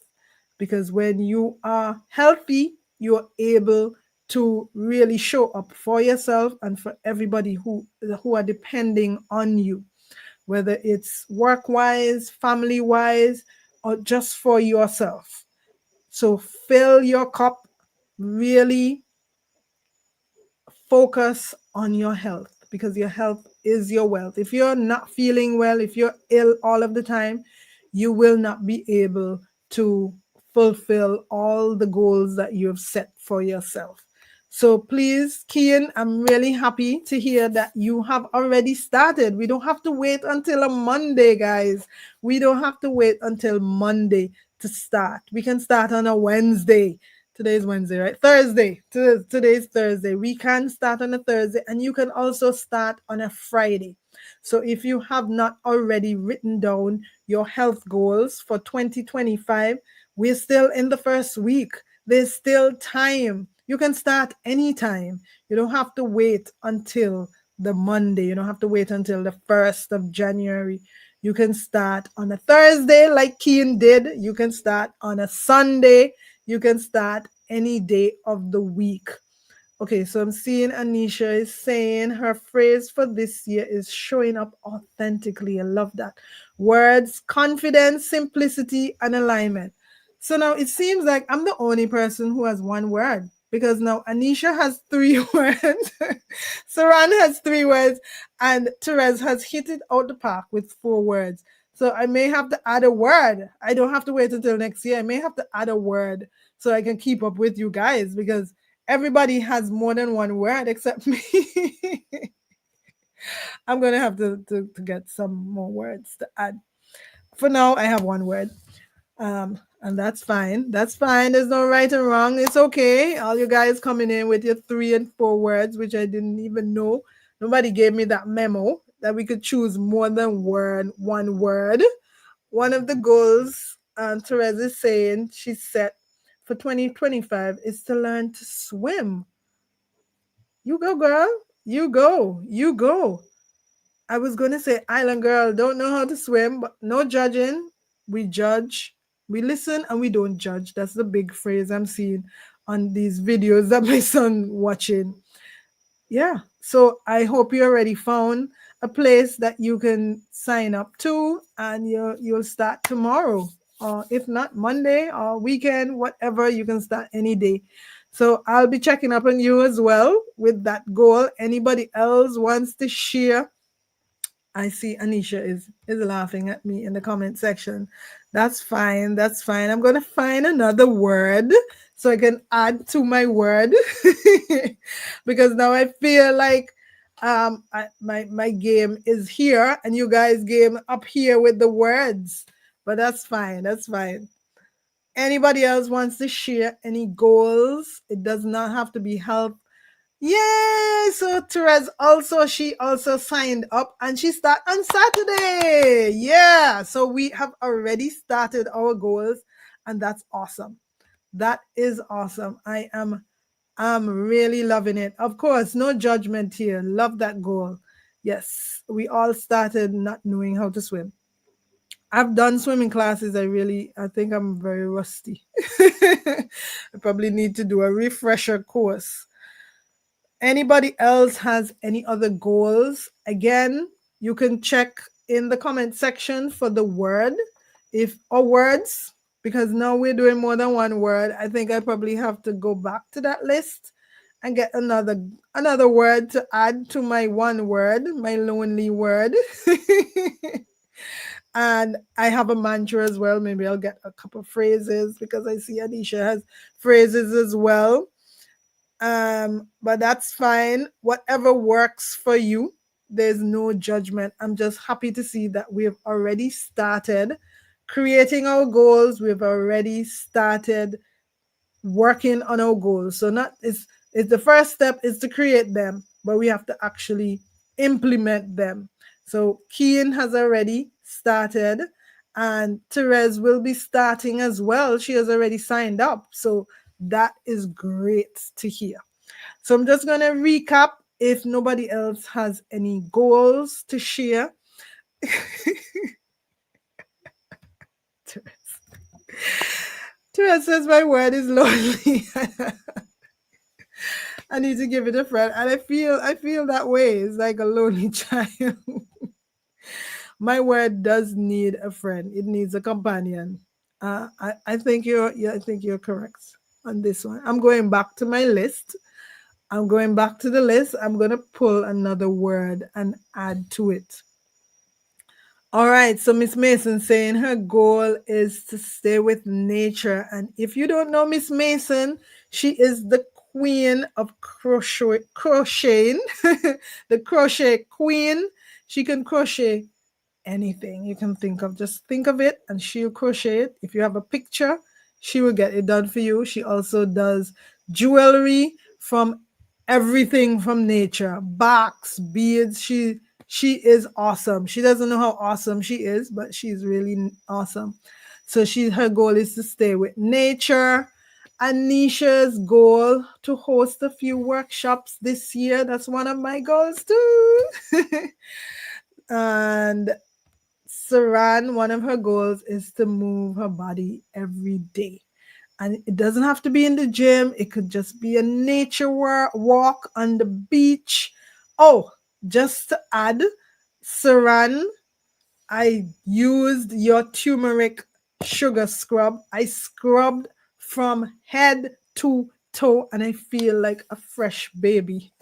Because when you are healthy, you're able to really show up for yourself and for everybody who are depending on you, whether it's work wise, family wise, or just for yourself. So fill your cup, really focus on your health, because your health is your wealth. If you're not feeling well, if you're ill all of the time, you will not be able to fulfill all the goals that you have set for yourself. So please, Kian, I'm really happy to hear that you have already started. We don't have to wait until a Monday, guys. We don't have to wait until Monday to start. We can start on a Wednesday. Today's Wednesday, right? Thursday. Today's Thursday. We can start on a Thursday, and you can also start on a Friday. So if you have not already written down your health goals for 2025, we're still in the first week. There's still time. You can start anytime. You don't have to wait until the Monday. You don't have to wait until the 1st of January. You can start on a Thursday like Keen did. You can start on a Sunday. You can start any day of the week. Okay, so I'm seeing Anisha is saying her phrase for this year is showing up authentically. I love that. Words, confidence, simplicity, and alignment. So now it seems like I'm the only person who has one word, because now Anisha has 3 words, Saran has 3 words, and Therese has hit it out the park with 4 words. So I may have to add a word. I don't have to wait until next year. I may have to add a word so I can keep up with you guys, because everybody has more than one word except me. I'm going to have to get some more words to add. For now, I have 1 word. And that's fine. That's fine. There's no right and wrong. It's okay. All you guys coming in with your 3 and 4 words, which I didn't even know. Nobody gave me that memo that we could choose more than one word. One of the goals Therese is saying she set for 2025 is to learn to swim. You go, girl. You go. You go. I was going to say, island girl, don't know how to swim, but no judging. We judge. We listen and we don't judge. That's the big phrase I'm seeing on these videos that my son watching. Yeah. So I hope you already found a place that you can sign up to, and you'll start tomorrow. Or if not, Monday or weekend, whatever, you can start any day. So I'll be checking up on you as well with that goal. Anybody else wants to share I see Anisha is laughing at me in the comment section. That's fine. That's fine. I'm gonna find another word so I can add to my word because now I feel like my game is here and you guys game up here with the words. But that's fine. That's fine. Anybody else wants to share any goals? It does not have to be health. Yay! So Therese also she also signed up and she start on Saturday. Yeah. So we have already started our goals and that's awesome. That is awesome. I'm really loving it. Of course, no judgment here. Love that goal. Yes. We all started not knowing how to swim. I've done swimming classes. I think I'm very rusty. I probably need to do a refresher course. Anybody else has any other goals? Again, you can check in the comment section for the word if or words because now we're doing more than one word. I think I probably have to go back to that list and get another word to add to my one word, my lonely word. And I have a mantra as well. Maybe I'll get a couple phrases because I see Anisha has phrases as well. But that's fine. Whatever works for you, there's no judgment. I'm just happy to see that we've already started creating our goals. We've already started working on our goals. So not it's the first step is to create them, but we have to actually implement them. So Keen has already started and Therese will be starting as well. She has already signed up. So that is great to hear. So I'm just going to recap if nobody else has any goals to share. Therese says my word is lonely. I need to give it a friend, and I feel that way. It's like a lonely child. My word does need a friend. It needs a companion. I think you're correct on this one. I'm going back to my list. I'm going back to the list. I'm gonna pull another word and add to it. All right, so Miss Mason saying her goal is to stay with nature. And if you don't know Miss Mason, she is the queen of crocheting, the crochet queen. She can crochet anything you can think of. Just think of it and she'll crochet it. If you have a picture, she will get it done for you. She also does jewelry from everything from nature, box, beads. She is awesome. She doesn't know how awesome she is, but she's really awesome. So her goal is to stay with nature. Anisha's goal to host a few workshops this year. That's one of my goals too. And Saran, one of her goals is to move her body every day. And it doesn't have to be in the gym, it could just be a nature walk on the beach. Oh, just to add, Saran, I used your turmeric sugar scrub. I scrubbed from head to toe and I feel like a fresh baby.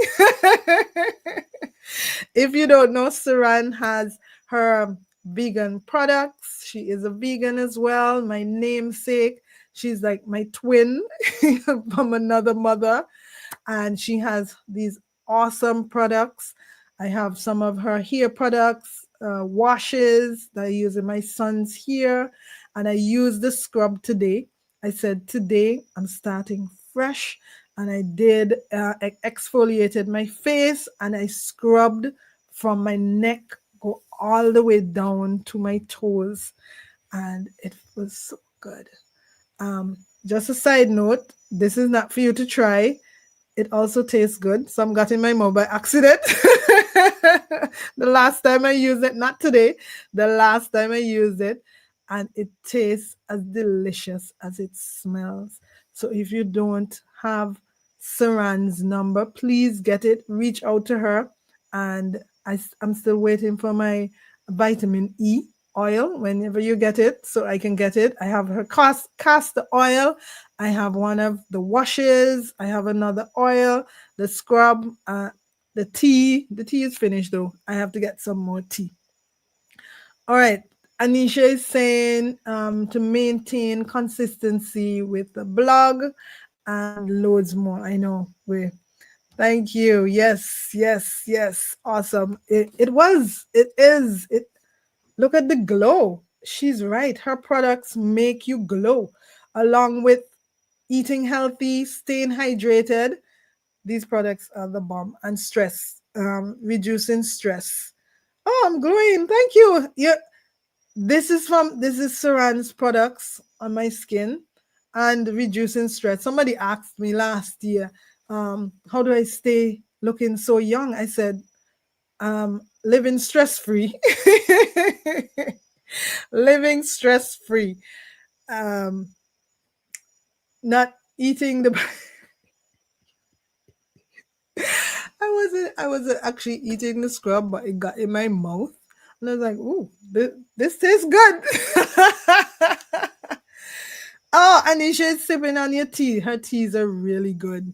If you don't know, Saran has her vegan products. She is a vegan as well, my namesake. She's like my twin from another mother. And she has these awesome products. I have some of her hair products, washes that I use in my son's hair. And I used the scrub today. I said, today I'm starting fresh. And I did exfoliated my face and I scrubbed from my neck, go all the way down to my toes. And it was so good. Just a side note, this is not for you to try. It also tastes good. Some got in my mouth by accident. The last time I used it, not today, the last time I used it, and it tastes as delicious as it smells. So if you don't have Saran's number, please get it. Reach out to her. And I'm still waiting for my vitamin E oil whenever you get it so I can get it. I have her castor oil. I have one of the washes. I have another oil, the scrub, the tea. The tea is finished though. I have to get some more tea. All right. Anisha is saying to maintain consistency with the blog and loads more. I know. Thank you. Yes, yes, yes. Awesome. It was. It is. It Look at the glow. She's right. Her products make you glow along with eating healthy, staying hydrated. These products are the bomb. And stress, reducing stress. Oh, I'm glowing. Thank you. Yeah, this is Saran's products on my skin and reducing stress. Somebody asked me last year, how do I stay looking so young? I said, living stress free. Living stress free. Um, not eating the I wasn't actually eating the scrub, but it got in my mouth. And I was like, ooh, this tastes good. Oh, Anisha is sipping on your tea. Her teas are really good.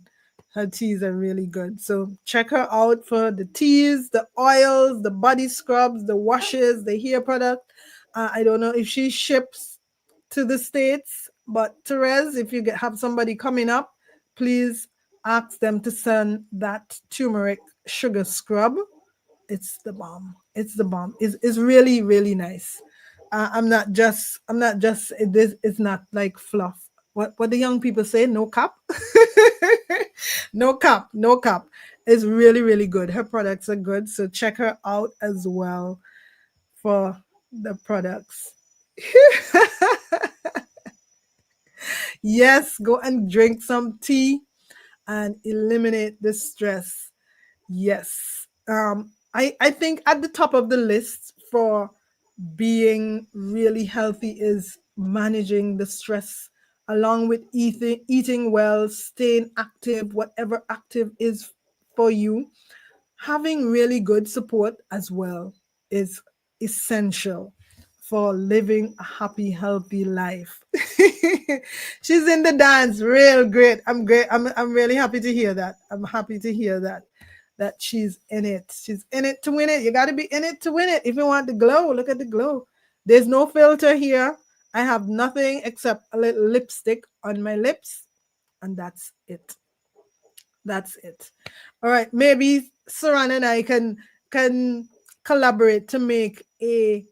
Her teas are really good. So check her out for the teas, the oils, the body scrubs, the washes, the hair product. I don't know if she ships to the States, but Therese, if you have somebody coming up, please ask them to send that turmeric sugar scrub. It's the bomb. It's the bomb. It's really really nice. I'm not just this. It's not like fluff. What the young people say? No cap. No cap. No cap. It's really really good. Her products are good. So check her out as well for the products. Yes, go and drink some tea and eliminate the stress. Yes. I think at the top of the list for being really healthy is managing the stress along with eating well, staying active, whatever active is for you. Having really good support as well is essential for living a happy, healthy life. She's in the dance, real great. I'm great. I'm really happy to hear that. I'm happy to hear that. That she's in it. She's in it to win it. You got to be in it to win it. If you want the glow, look at the glow. There's no filter here. I have nothing except a little lipstick on my lips, and that's it. That's it. All right. Maybe Saran and I can collaborate to make a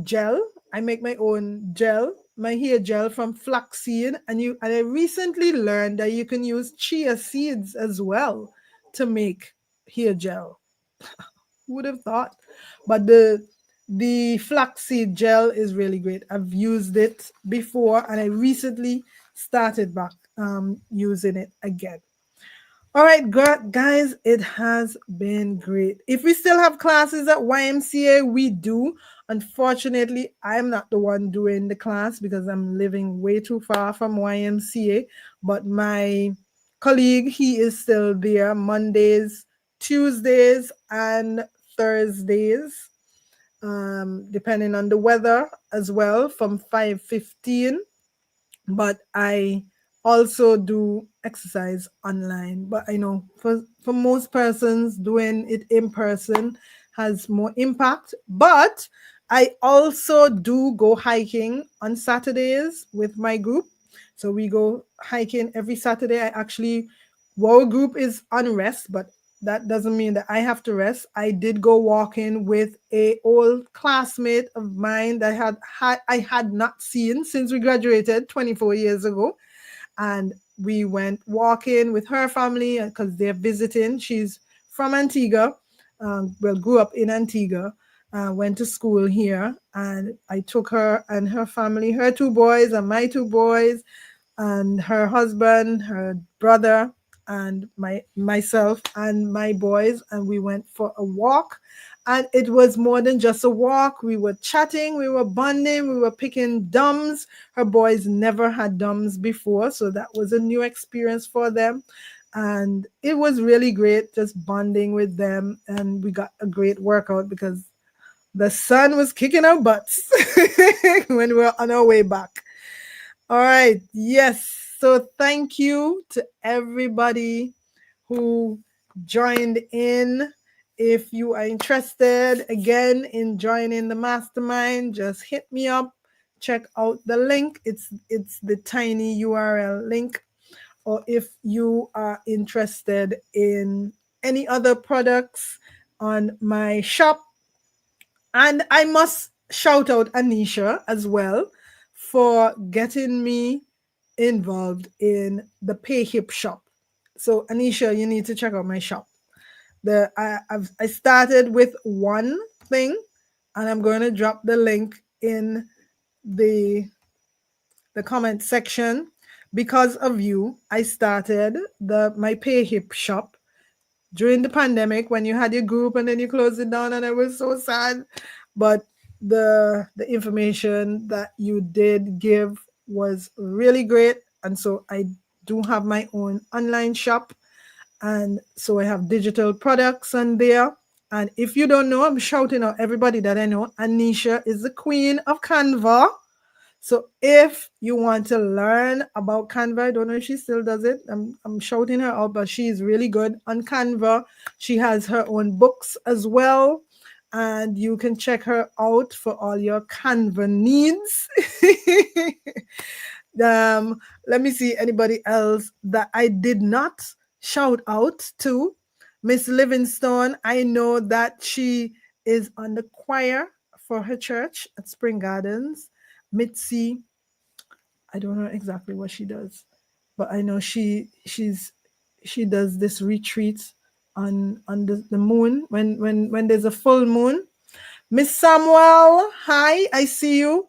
gel. I make my own gel, my hair gel from flaxseed, and I recently learned that you can use chia seeds as well to make hair gel. Who would have thought? But the flaxseed gel is really great. I've used it before, and I recently started back using it again. All right, guys, it has been great. If we still have classes at YMCA, we do. Unfortunately, I'm not the one doing the class because I'm living way too far from YMCA. But my colleague, he is still there Mondays, Tuesdays, and Thursdays, depending on the weather as well, from 5:15. But I also do exercise online. But I know for most persons, doing it in person has more impact. But I also do go hiking on Saturdays with my group. So we go hiking every Saturday. Our group is on rest, but that doesn't mean that I have to rest. I did go walking with a old classmate of mine that I had not seen since we graduated 24 years ago, and we went walking with her family because they're visiting. She's from Antigua, grew up in Antigua, went to school here, and I took her and her family, her two boys and my two boys, and her husband, her brother, and myself and my boys, and we went for a walk. And it was more than just a walk. We were chatting, we were bonding, we were picking dums. Her boys never had dums before, so that was a new experience for them. And it was really great just bonding with them. And we got a great workout because the sun was kicking our butts when we were on our way back. All right. Yes. So thank you to everybody who joined in. If you are interested again in joining the mastermind, just hit me up. Check out the link. It's the tiny URL link. Or if you are interested in any other products on my shop, and I must shout out Anisha as well for getting me involved in the Pay Hip shop. So Anisha, you need to check out my shop. I started with one thing, and I'm going to drop the link in the comment section. Because of you, I started my Pay Hip shop during the pandemic when you had your group and then you closed it down, and I was so sad. But the information that you did give was really great, and so I do have my own online shop, and so I have digital products on there. And if you don't know, I'm shouting out everybody that I know. Anisha is the queen of Canva. So if you want to learn about Canva, I don't know if she still does it. I'm shouting her out, but she's really good on Canva. She has her own books as well. And you can check her out for all your Canva needs. Let me see anybody else that I did not shout out to. Miss Livingstone, I know that she is on the choir for her church at Spring Gardens. Mitzi, I don't know exactly what she does, but I know she does this retreat on the moon when there's a full moon. Miss Samuel, hi, I see you.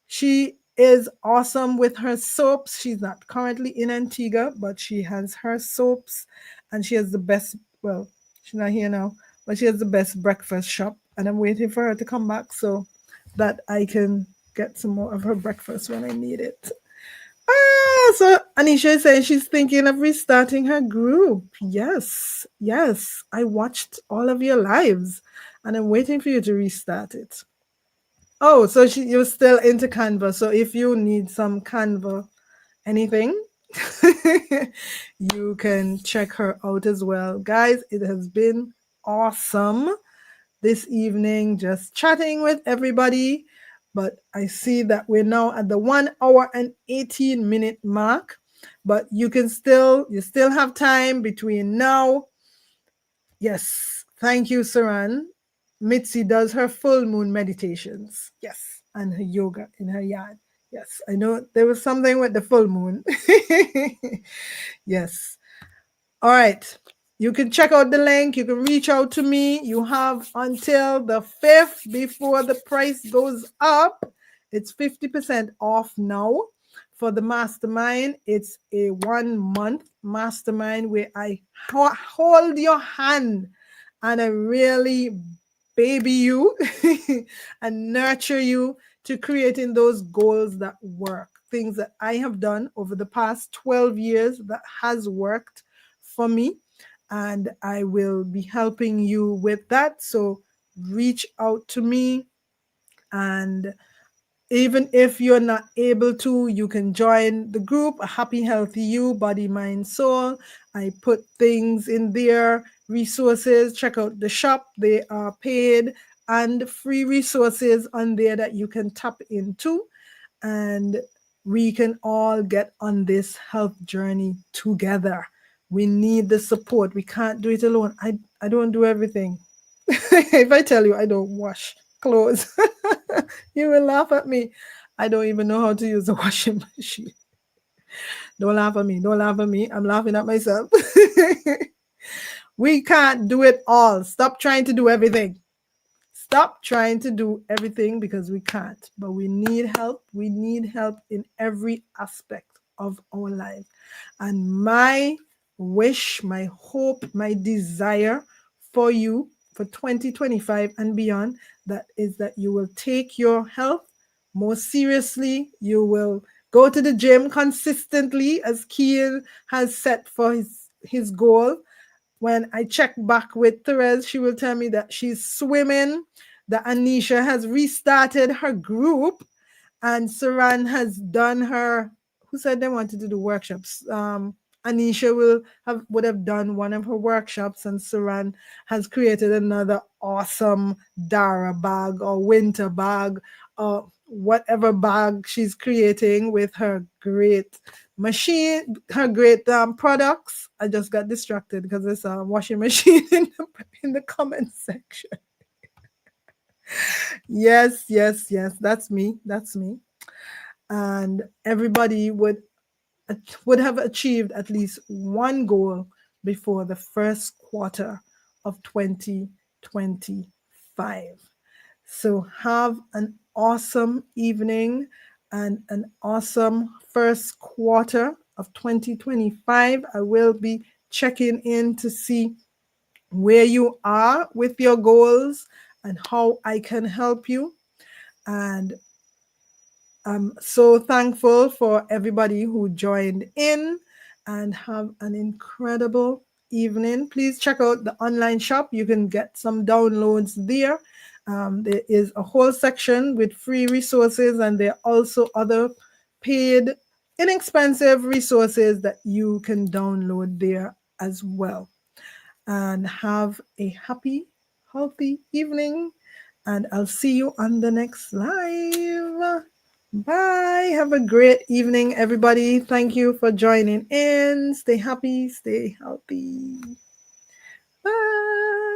She is awesome with her soaps. She's not currently in Antigua, but she has her soaps, and she has the best. Well, she's not here now, but she has the best breakfast shop, and I'm waiting for her to come back so that I can get some more of her breakfast when I need it. So Anisha is saying she's thinking of restarting her group. Yes, yes. I watched all of your lives, and I'm waiting for you to restart it. Oh, so you're still into Canva. So if you need some Canva anything, you can check her out as well. Guys, it has been awesome this evening just chatting with everybody. But I see that we're now at the 1 hour and 18-minute mark. But you still have time between now. Yes. Thank you, Saran. Mitzi does her full moon meditations. Yes. And her yoga in her yard. Yes. I know there was something with the full moon. Yes. All right. You can check out the link. You can reach out to me. You have until the 5th before the price goes up. It's 50% off now. For the mastermind, it's a 1-month mastermind where I hold your hand and I really baby you and nurture you to creating those goals that work. Things that I have done over the past 12 years that has worked for me, and I will be helping you with that. So reach out to me, and even if you're not able to, you can join the group, A Happy Healthy You, Body, Mind, Soul. I put things in there, resources. Check out the shop. They are paid and free resources on there that you can tap into. And we can all get on this health journey together. We need the support. We can't do it alone. I don't do everything. If I tell you I don't wash clothes, you will laugh at me. I don't even know how to use a washing machine. Don't laugh at me. Don't laugh at me. I'm laughing at myself. We can't do it all. Stop trying to do everything. Stop trying to do everything because we can't. But we need help. We need help in every aspect of our life. And my wish, my hope, my desire for you for 2025 and beyond, that is that you will take your health more seriously. You will go to the gym consistently, as Kian has set for his goal. When I check back with Therese, she will tell me that she's swimming, that Anisha has restarted her group, and Saran has done her, who said they wanted to do workshops? Anisha would have done one of her workshops, and Suran has created another awesome Dara bag or winter bag or whatever bag she's creating with her great machine, her great products. I just got distracted because there's a washing machine in the comment section. Yes, yes, yes. That's me. That's me. And everybody would have achieved at least one goal before the first quarter of 2025. So have an awesome evening and an awesome first quarter of 2025. I will be checking in to see where you are with your goals and how I can help you. And I'm so thankful for everybody who joined in, and have an incredible evening. Please check out the online shop. You can get some downloads there. There is a whole section with free resources, and there are also other paid, inexpensive resources that you can download there as well. And have a happy, healthy evening. And I'll see you on the next live. Bye. Have a great evening, everybody. Thank you for joining in. Stay happy, stay healthy. Bye.